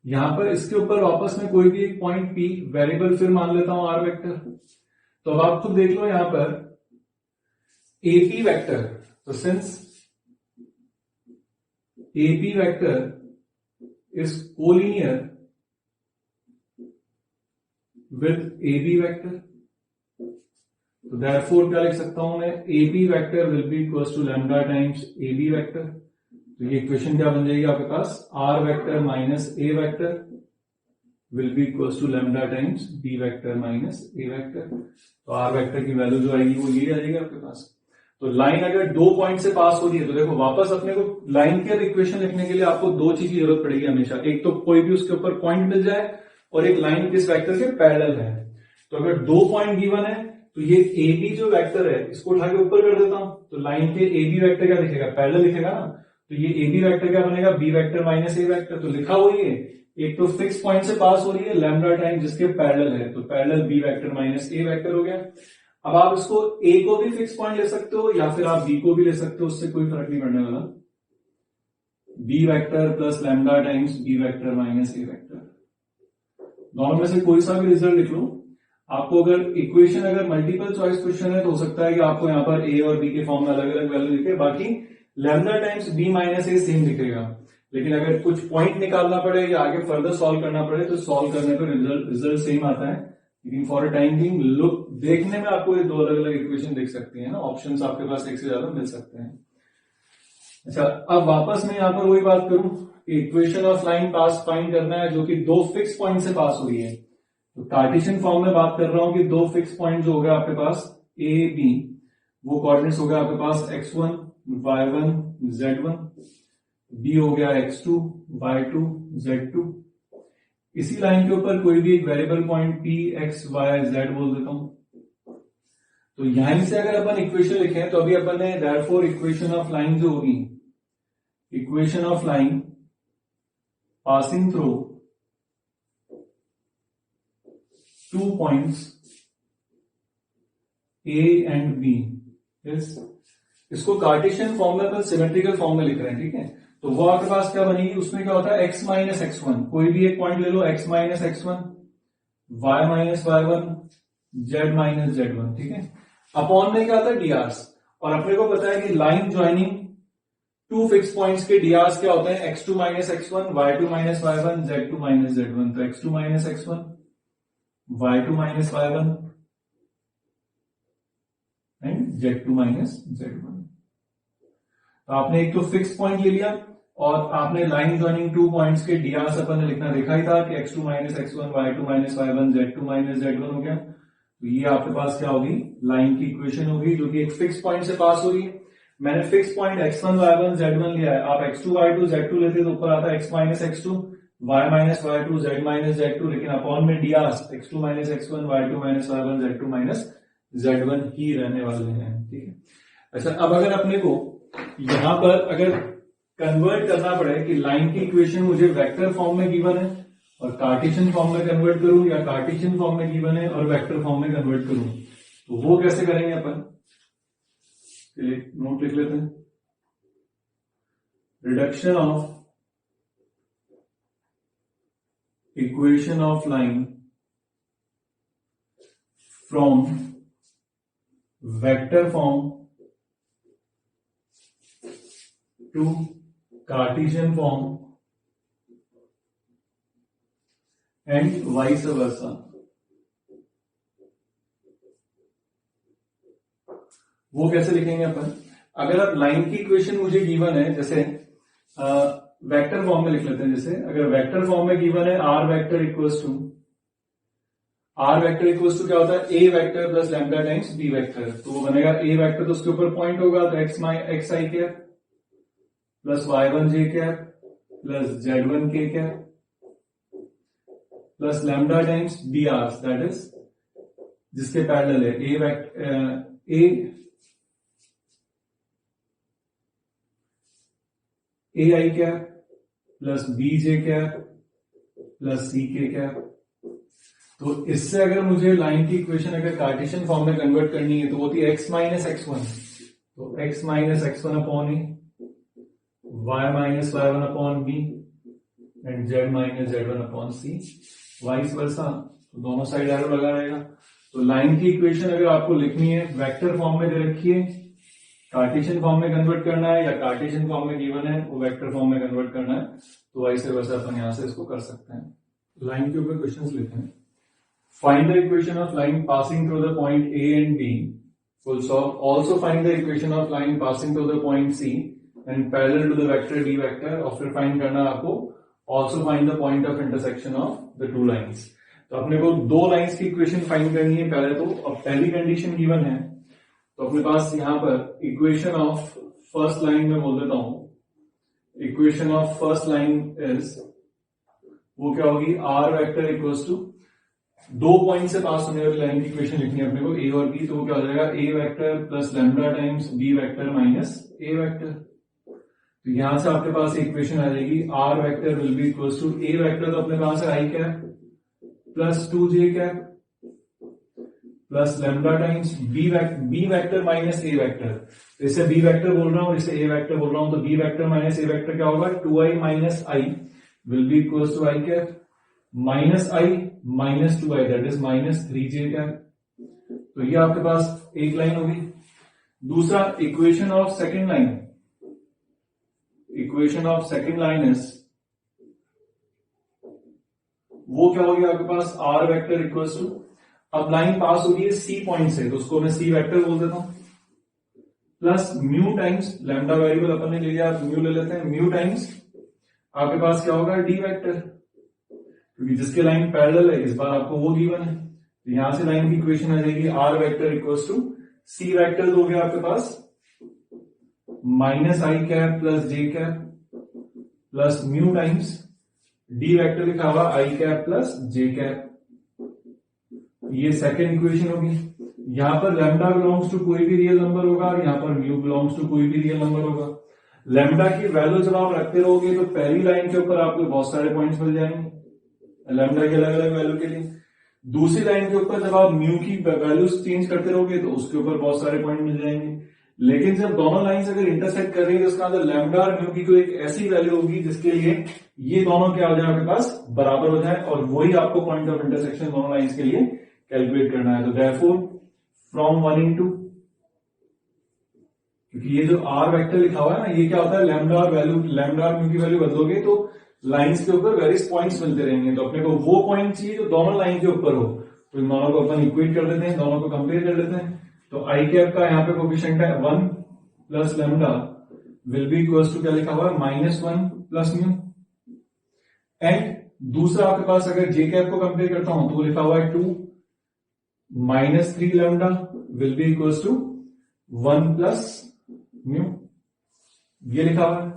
यहां पर इसके ऊपर वापस में कोई भी एक पॉइंट पी वेरिएबल फिर मान लेता हूं आर वेक्टर। तो अब आप खुद देख लो यहां पर एपी वेक्टर, तो since AP vector is collinear with AB vector, तो therefore क्या लिख सकता हूं मैं, AB vector will be equals to lambda times AB vector। तो ये इक्वेशन क्या बन जाएगी आपके पास, R vector minus A vector will be equals to lambda times B vector minus A vector। तो R vector की वैल्यू जो आएगी वो ये आ जाएगी आपके पास। तो लाइन अगर दो पॉइंट से पास हो रही है तो देखो वापस अपने को लाइन के इक्वेशन लिखने के लिए आपको दो चीज की जरूरत पड़ेगी हमेशा, एक तो कोई भी उसके ऊपर पॉइंट मिल जाए और एक लाइन किस वेक्टर के पैरेलल है। तो अगर दो पॉइंट गिवन है तो ये ए बी जो वेक्टर है इसको उठा के ऊपर कर देता हूं, तो लाइन के ए बी वेक्टर क्या दिखेगा, पैरेलल दिखेगा ना। तो ये ए बी वेक्टर क्या बनेगा, बी वेक्टर माइनस ए वेक्टर। तो लिखा हुआ है एक तो फिक्स पॉइंट से पास हो रही है लैम्डा टाइम जिसके पैरेलल है, तो पैरेलल बी वेक्टर माइनस ए वेक्टर हो गया। अब आप इसको ए को भी फिक्स पॉइंट ले सकते हो या फिर आप बी को भी ले सकते हो, उससे कोई फर्क नहीं पड़ने वाला। B vector plus lambda times B vector minus ए वेक्टर, दोनों में से कोई सा भी रिजल्ट लिख लो। आपको अगर इक्वेशन अगर मल्टीपल चॉइस क्वेश्चन है तो हो सकता है कि आपको यहाँ पर ए और बी के फॉर्म में अलग अलग वैल्यू दिखे, बाकी लैम्डा टाइम्स बी माइनस ए सेम दिखेगा। लेकिन अगर कुछ पॉइंट निकालना पड़े या आगे फर्दर सॉल्व करना पड़े तो सॉल्व करने पर रिजल्ट सेम आता है। लेकिन for a time being look देखने में आपको ये दो अलग अलग इक्वेशन देख सकते हैं ना, ऑप्शंस आपके पास एक से ज्यादा मिल सकते हैं। अच्छा, अब वापस मैं यहां पर वही बात करूं कि equation of line pass find करना है जो कि दो फिक्स पॉइंट से पास हुई है। तो कार्टेशियन फॉर्म में बात कर रहा हूं कि दो फिक्स पॉइंट जो हो गया आपके पास ए बी, वो कोऑर्डिनेट्स हो गया आपके पास x1 y1 z1, b हो गया x2 y2 z2। इसी लाइन के ऊपर कोई भी एक variable point p x y z बोल देता हूं। तो यहीं से अगर अपन इक्वेशन लिखें तो अभी अपन ने देयरफॉर इक्वेशन ऑफ लाइन जो होगी, equation of line passing through two points a and b, इसको कार्टेशियन फॉर्म में अपन सिमेट्रिकल फॉर्म में लिख रहे हैं, ठीक है। तो वो आपके पास क्या बनेगी, उसमें क्या होता है x माइनस x1, कोई भी एक पॉइंट ले लो, x minus x1, y minus y1, z minus z1, ठीक है। अपॉन में क्या होता है drs, और अपने को पता है कि line joining two fix points के drs क्या होता है, x2 minus x1, y2 minus y1, z2 minus z1। तो x2 minus x1, y2 minus y1 and z2 minus z1। तो आपने एक तो फिक्स पॉइंट ले लिया और आपने लाइन ज्वाइनिंग टू पॉइंट्स के drs अपन ने लिखना देखा ही था कि x2 minus x1, y2 minus y1, z2 minus z1 हो गया। तो ये आपके पास क्या होगी, लाइन की इक्वेशन होगी जो कि एक फिक्स पॉइंट से पास हो रही है। मैंने fix point x1 y1 z1 लिया है, आप x2 y2 z2 लेते तो ऊपर आता है x minus x2, y minus y2, z minus z2, लेकिन अपॉन में drs x2 minus x1, y2 minus y1, z2 minus z1 ही रहने वाले हैं, ठीक है। अच्छा, अब अगर अपने को यहां पर अगर कन्वर्ट करना पड़े कि लाइन की इक्वेशन मुझे वेक्टर फॉर्म में गिवन है और कार्टेशियन फॉर्म में कन्वर्ट करूं, या कार्टेशियन फॉर्म में गिवन है और वेक्टर फॉर्म में कन्वर्ट करूं, तो वो कैसे करेंगे अपन, एक नोट लिख लेते हैं। Reduction of equation of line from vector form to Cartesian form and vice versa. वो कैसे लिखेंगे अपन? अगर आप लाइन की इक्वेशन मुझे गिवन है, जैसे वेक्टर फॉर्म में लिख लेते हैं। जैसे अगर वेक्टर फॉर्म में गिवन है आर वेक्टर इक्वल्स टू क्या होता है? ए vector plus lambda times B vector. तो वो बनेगा ए वेक्टर, तो उसके ऊपर पॉइंट होगा तो x I cap plus y1 j cap plus z1 k cap plus lambda times b r, that is जिसके पैरेलल है ए vector a i cap plus b j cap plus c k cap. तो इससे अगर मुझे line की equation अगर Cartesian form में convert करनी है तो होती है x माइनस x1, तो x minus x1 upon A, y minus y1 upon B and z minus z1 upon C, vice versa. तो दोनों साइड एरो लगा रहेगा। तो लाइन की इक्वेशन अगर आपको लिखनी है वेक्टर फॉर्म में दे रखी है, कार्टेशियन फॉर्म में कन्वर्ट करना है, या कार्टेशियन फॉर्म में गिवन है वो वेक्टर फॉर्म में कन्वर्ट करना है, तो वाइस वर्सा अपन यहां से इसको कर सकते हैं। लाइन के ऊपर क्वेश्चंस लेते हैं। Find the equation of line passing through the point A and B, full stop. Also find the equation of line passing through the point C and parallel to the vector D vector. और फिर find करना आपको also find the point of intersection of the two lines. तो अपने को दो lines की equation find करनी है पहले तो। अब पहली कंडीशन गिवन है तो अपने पास यहां पर इक्वेशन ऑफ फर्स्ट लाइन में बोल देता हूं, equation of first line is, वो क्या होगी? आर वेक्टर इक्वल्स टू, दो पॉइंट से पास होने वाली लाइन की इक्वेशन लिखनी है अपने को, ए और बी। तो वो क्या हो जाएगा? A vector plus lambda times B vector minus A vector. तो यहां से आपके पास इक्वेशन आ जाएगी r vector will be equals to, A vector तो अपने पास है i cap plus 2j cap plus lambda times B vector minus A vector. तो इसे बी वेक्टर बोल रहा हूं, इसे ए वेक्टर बोल रहा हूं, तो बी वेक्टर माइनस ए वेक्टर क्या होगा? 2i minus I will be equals to I cap minus I minus 2i, that is minus 3j cap. तो ये आपके पास एक लाइन होगी। दूसरा equation of second line, equation of second line is, वो क्या होगी आपके पास? आर वेक्टर इक्वल्स टू, अब लाइन पास होगी है सी पॉइंट से, तो उसको मैं सी वेक्टर बोल देता हूं, plus mu times, lambda variable अपन ने ले लिया, आप म्यू ले लेते हैं, म्यू टाइम्स आपके पास क्या होगा? डी वेक्टर, क्योंकि जिसके लाइन पैरेलल है इस बार आपको वो गिवन है। तो यहां से लाइन की इक्वेशन आ जाएगी r vector equals to c vector हो गया आपके पास minus i cap plus j cap plus mu times d vector लिखा हुआ i cap plus j cap. ये सेकेंड इक्वेशन होगी। यहां पर लैम्डा बिलोंग्स टू कोई भी रियल नंबर होगा और यहां पर म्यू बिलोंग्स टू कोई भी रियल नंबर होगा। लैम्डा की वैल्यू जब आप रखते रहोगे तो पहली लाइन के ऊपर आपको बहुत सारे पॉइंट्स मिल जाएंगे लैम्डा की अलग अलग वैल्यू के लिए। दूसरी लाइन के ऊपर जब आप म्यू की वैल्यूज चेंज करते रहोगे तो उसके ऊपर बहुत सारे पॉइंट मिल जाएंगे। लेकिन जब दोनों लाइंस अगर इंटरसेक्ट कर रही है तो उसका अंदर लैम्डा और म्यू की कोई एक ऐसी वैल्यू होगी जिसके लिए ये दोनों क्या हो जाए आपके पास? बराबर हो जाए, और वही आपको पॉइंट ऑफ इंटरसेक्शन दोनों लाइंस के लिए कैलकुलेट करना है। तो देयरफॉर फ्रॉम 1 into, क्योंकि ये जो आर वेक्टर लिखा हुआ है ना, ये क्या होता है? लैम्डा और वैल्यू, लैम्डा और म्यू की वैल्यू बदलोगे तो लाइंस के ऊपर वेरियस पॉइंट्स मिलते रहेंगे। तो अपने को वो पॉइंट चाहिए जो दोनों लाइन के ऊपर हो। तो इन दोनों को अपन इक्वेट कर देते हैं, दोनों को कंपेयर कर देते हैं। तो आई कैप का यहाँ पे कोफिशिएंट है 1 plus lambda will be equals to क्या लिखा हुआ है? -1 प्लस म्यू। एंड दूसरा आपके पास अगर जे कैप को कंपेयर करता हूं तो वो लिखा हुआ है 2 -3 lambda will be equals to 1 plus mu, ये लिखा हुआ है।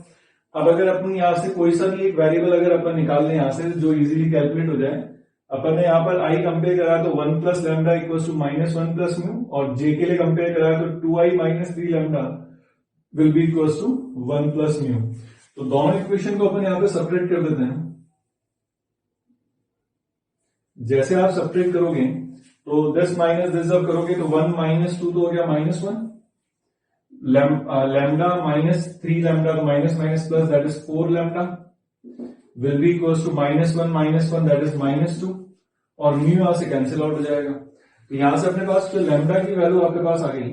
अब अगर अपन यहां से कोई सा भी एक वेरिएबल अगर अपन निकाल लें यहां से जो इजीली कैलकुलेट हो जाए, अपन ने यहां पर आई कंपेयर करा तो 1 plus lambda equals to -1 plus mu, और जे के लिए कंपेयर करा तो 2i minus 3 lambda will be equals to 1 plus mu. तो दोनों इक्वेशन को अपन यहां पे सेपरेट कर देते हैं। जैसे आप सेपरेट करोगे तो 10 माइनस 10 जब करोगे तो 1 माइनस 2 तो हो गया -1, लैम्डा -3 लैम्डा तो minus minus plus that is 4 lambda will be equals to -1 that is -2, और म्यू यहां से कैंसिल आउट हो जाएगा। तो यहां से अपने पास जो लैम्डा की वैल्यू आपके पास आ गई,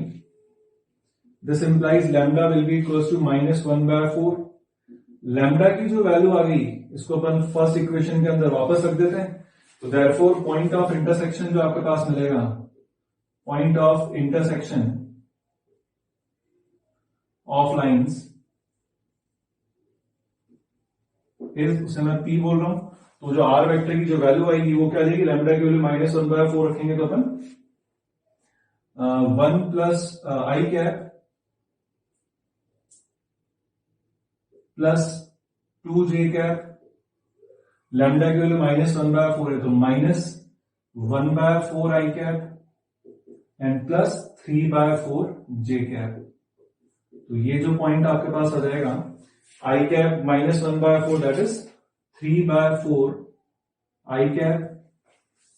this implies lambda will be equal to -1/4। Lambda की जो वैल्यू आ गई इसको अपन फर्स्ट इक्वेशन के अंदर वापस रख देते हैं। तो देयरफॉर पॉइंट ऑफ इंटरसेक्शन जो आपके पास मिलेगा, point of intersection of lines is, उसे मैं पी बोल रहा हूं। तो जो आर वेक्टर की जो वैल्यू आएगी वो क्या देगी, लैम्डा की वैल्यू -1/4 रखेंगे तो अपन 1 plus i cap plus 2j cap, lambda की वैल्यू -1/4 है तो -1/4 आई कैप एंड प्लस 3/4 जे कैप। तो ये जो पॉइंट आपके पास आ जाएगा i cap -1/4 that is 3/4 i cap,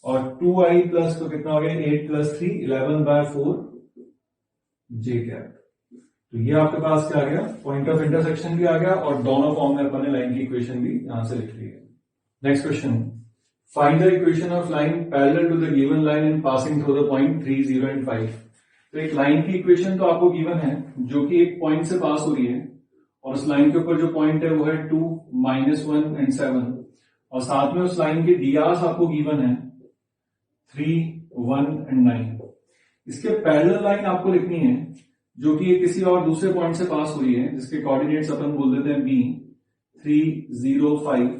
और 2i प्लस तो कितना हो गया 8 प्लस 3 11/4 जे कैप। तो ये आपके पास क्या आ गया, पॉइंट ऑफ इंटरसेक्शन भी आ गया और दोनों फॉर्म में अपन ने लाइन की इक्वेशन भी यहां से लिख ली है। Next question, find the equation of line parallel to the given line in passing through the point 3, 0 and 5। तो एक लाइन की इक्वेशन तो आपको गिवन है जो कि एक पॉइंट से पास हो रही है, और उस लाइन के ऊपर जो पॉइंट है वो है 2, -1 एंड 7, और साथ में उस लाइन के डीआर्स आपको गिवन है 3, 1 एंड 9। इसके पैरेलल लाइन आपको लिखनी है जो कि किसी और दूसरे पॉइंट से पास हुई है, जिसके कोऑर्डिनेट्स अपन बोल देते हैं बी 3, 0, 5,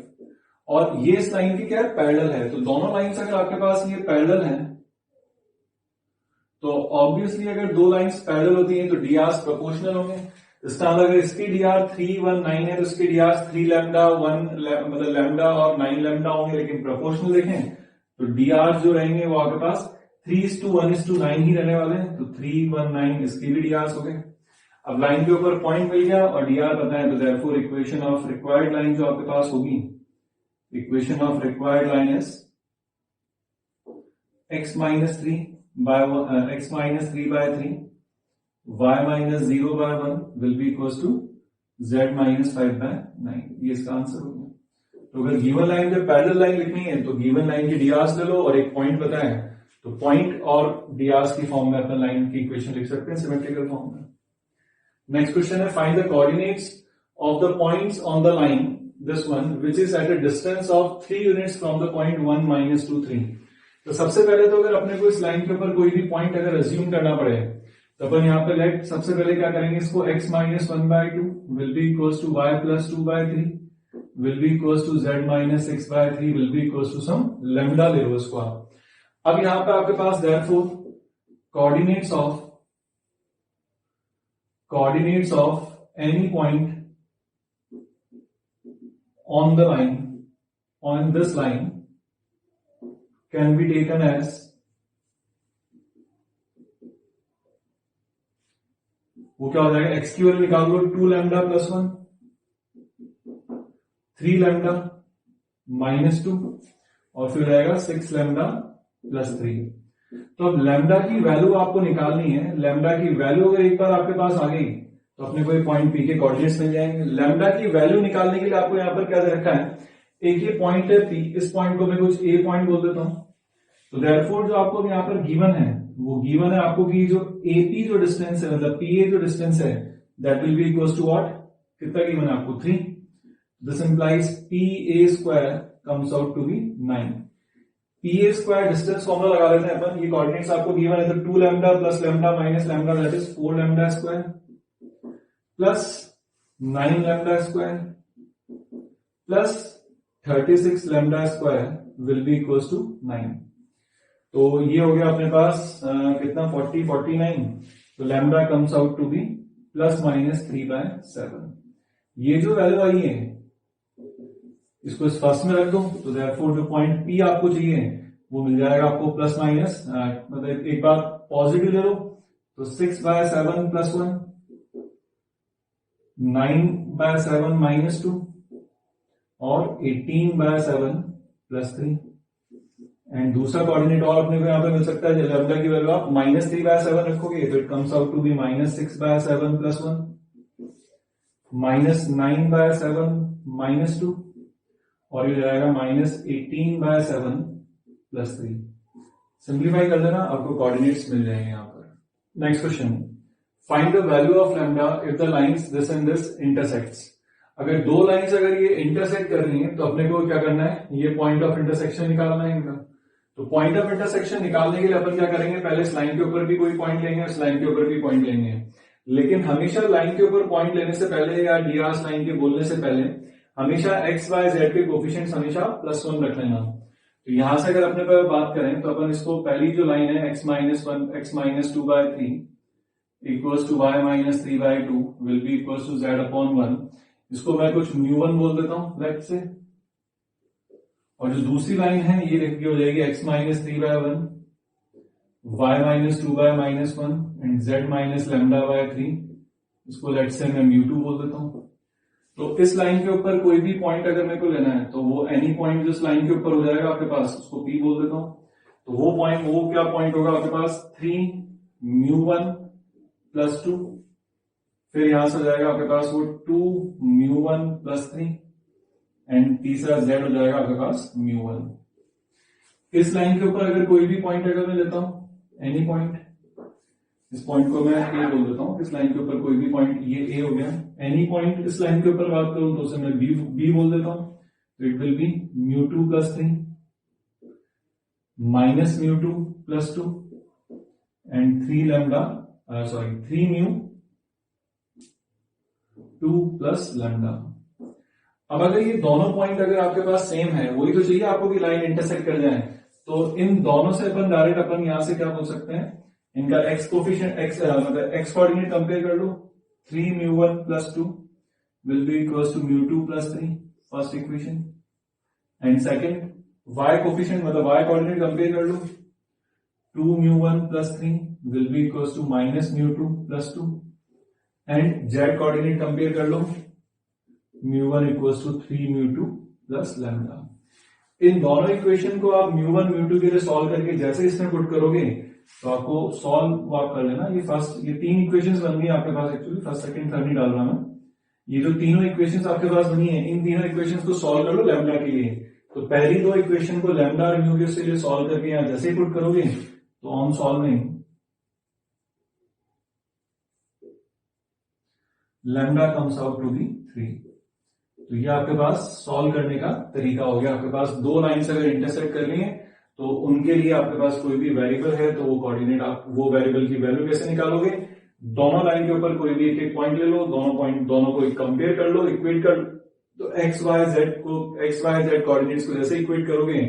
और ये इस लाइन की क्या है, पैरेलल है। तो दोनों लाइंस अगर आपके पास ये पैरेलल हैं तो ऑब्वियसली अगर दो लाइंस पैरेलल होती हैं तो डीआर्स प्रोपोर्शनल होंगे। इस टाइम अगर इसकी डीआर 3, 1, 9 है तो इसकी डीआर 3 लैम्डा 1 मतलब लैम्डा और 9 लैम्डा होंगे, लेकिन प्रोपोर्शनल देखें तो डीआर जो रहेंगे वो आपके पास 3:1:9 ही रहने वाले हैं। तो 3, 1, 9 इसकी भी डीआर हो गए। अब लाइन के ऊपर पॉइंट मिल गया और डीआर पता है, तो therefore equation of required line जो आपके पास होगी, equation of required line is x minus 3 by 3 y minus 0/1 will be equals to z minus 5/9। ये इसका आंसर हो गया। तो अगर गिवन लाइन पे पैरेलल लाइन लिखनी है तो गिवन लाइन की डीआर्स ले लो और एक पॉइंट पता है, तो पॉइंट और डीआर्स की फॉर्म में अपन लाइन की इक्वेशन लिख सकते हैं सिमेट्रिकल फॉर्म में। नेक्स्ट क्वेश्चन है, find the coordinates of the points on the line this one which is at a distance of 3 units from the point 1, -2, 3। तो सबसे पहले तो अगर अपने को इस लाइन के ऊपर कोई भी पॉइंट अगर अज्यूम करना पड़े तो अपन यहाँ पे लेट सबसे पहले क्या करेंगे, इसको x - 1/2 will be equals to y + 2/3 will be equals to z - 6/3 will be equals to some lambda ले लो इसको आप। अब यहाँ पे आपके पास therefore coordinates of any point on the line, on this line can be taken as वो क्या हो जाएगा, x की वैल्यू निकाल लो 2 लैम्डा + 1, 3 लैम्डा -2 और फिर रहेगा 6 लैम्डा + 3। तो अब लैम्डा की वैल्यू आपको निकालनी है। लैम्डा की वैल्यू अगर एक बार आपके पास आ गई तो अपने को पॉइंट पी के कोऑर्डिनेट्स मिल जाएंगे। लैम्डा की वैल्यू निकालने के लिए आपको यहां पर क्या दे रखा है, एक ये पॉइंट है पी, इस पॉइंट को मैं कुछ ए पॉइंट बोल देता हूं। तो देयरफॉर जो आपको यहाँ पर गिवन है वो गिवन है आपको कि जो एपी जो डिस्टेंस है, मतलब पीए जो डिस्टेंस है, that will be equals to what, कितना गिवन है आपको 3। This implies PA² comes out to be 9। PA² distance formula लगा लेते हैं अपन। ये कोऑर्डिनेट्स आपको गिवन है तो 2 lambda + lambda - lambda that is 4 लैम्डा² प्लस 9 लैम्डा² प्लस 36 लैम्डा² विल बी इक्वल्स टू 9। तो ये हो गया अपने पास कितना 40, 49। तो lambda comes out to be ±3/7। ये जो वैल्यू आई है इसको इस फर्स्ट में रख दो, तो देयरफॉर जो पॉइंट पी आपको चाहिए वो मिल जाएगा आपको प्लस माइनस, मतलब एक बार पॉजिटिव ले लो तो 6/7 + 1, 9/7 -2 और 18/7 + 3। एंड दूसरा कोऑर्डिनेट और अपने को यहाँ पे मिल सकता है, लैम्डा की वैल्यू आप -3/7 रखोगे तो it comes out to be -6/7 + 1 -9/7 -2 और ये जाएगा -18/7 + 3। सिंप्लीफाई कर देना, आपको कोऑर्डिनेट्स मिल जाएंगे यहाँ पर। Next question, find the value of lambda if the lines this and this intersects. अगर दो लाइंस अगर ये इंटरसेक्ट कर रही हैं तो अपने को क्या करना है, ये पॉइंट ऑफ इंटरसेक्शन निकालना है इनका। तो पॉइंट ऑफ इंटरसेक्शन निकालने के लिए अपन क्या करेंगे, पहले इस लाइन के ऊपर भी कोई पॉइंट लेंगे, इस लाइन के ऊपर भी पॉइंट लेंगे। लेकिन हमेशा लाइन के ऊपर पॉइंट लेने से पहले या ds लाइन के बोलने से पहले हमेशा x y z के कोफिशिएंट्स हमेशा +1 रख लेना। तो यहां से अगर अपने पर बात करें तो अपन इसको पहली जो लाइन है x minus 1 x minus 2/3 equals to y minus 3/2 will be equals to z upon 1, इसको मैं कुछ μ1 बोल देता हूं लेफ्ट से। और जो दूसरी लाइन है ये देखिए हो जाएगी x minus 3/1 y minus 2/-1 and z minus λ/3, इसको लेट से मैं μ2 बोल देता हूं। तो इस लाइन के ऊपर कोई भी पॉइंट अगर मेरे को लेना है तो वो एनी पॉइंट जो इस लाइन के ऊपर हो जाएगा आपके पास, उसको p बोल देता हूं। तो वो पॉइंट, वो क्या पॉइंट होगा आपके पास, 3 μ1 + 2, फिर यहां से हो जाएगा आपके पास वो 2 μ1 + 3 एंड तीसरा z हो जाएगा आपके पास μ1। इस लाइन के ऊपर अगर कोई भी पॉइंट अगर मैं लेता हूं, एनी पॉइंट, इस पॉइंट को मैं a बोल देता हूं, इस लाइन के ऊपर कोई भी पॉइंट, ये a हो गया। एनी पॉइंट इस लाइन के ऊपर बात करूं तो उसे मैं b बोल देता हूं। तो it will be μ2 + 3 minus μ2 + 2 and 3 μ2 + lambda. अब अगर ये दोनों पॉइंट अगर आपके पास सेम है, वही तो चाहिए आपको कि लाइन इंटरसेक्ट कर जाए, तो इन दोनों से अपन डायरेक्ट अपन यहां से क्या बोल सकते हैं, इनका x कोफिशिएंट मतलब x कोऑर्डिनेट कंपेयर कर लो। 3 μ1 + 2 will be equals to μ2 + 3, first equation. And second y coefficient मतलब y कोऑर्डिनेट कंपेयर कर लो। 2 μ1 + 3 will be equals to -μ2 + 2 and z coordinate compare कर लो। μ1 equals to 3 μ2 + लैम्डा। इन दोनों इक्वेशन को आप μ1 μ2 के लिए सॉल्व करके जैसे इसमें पुट करोगे तो आपको सॉल्व आप कर लेना। ये तीन इक्वेशंस बन गई आपके पास, एक्चुअली फर्स्ट सेकंड थर्ड नहीं डाल रहा मैं। ये जो तीनों इक्वेशंस आपके पास बनी है, इन तीनों इक्वेशंस को सॉल्व कर लो लैम्डा के लिए। तो पहली दो इक्वेशन को लैम्डा और म्यू के लिए सॉल्व करके यहां जैसे ही पुट करोगे तो on solving lambda comes out to be 3। तो ये आपके पास सॉल्व करने का तरीका हो गया। आपके पास दो लाइंस अगर इंटरसेक्ट कर ली है तो उनके लिए आपके पास कोई भी वेरिएबल है तो वो कोऑर्डिनेट आप वो वेरिएबल की वैल्यू कैसे निकालोगे, दोनों लाइन के ऊपर कोई भी एक एक पॉइंट ले लो, दोनों को कंपेयर कर लो, इक्वेट कर, तो एक्स वाई जेड कोऑर्डिनेट्स को जैसे इक्वेट करोगे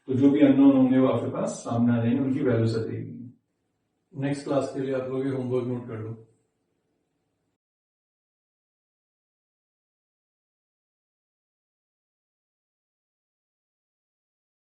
तो जो भी अननोन होंगे वो आपके पास सामने आ जाएंगे, उनकी वैल्यू से देगी। नेक्स्ट क्लास के लिए आप लोग होमवर्क नोट कर लो।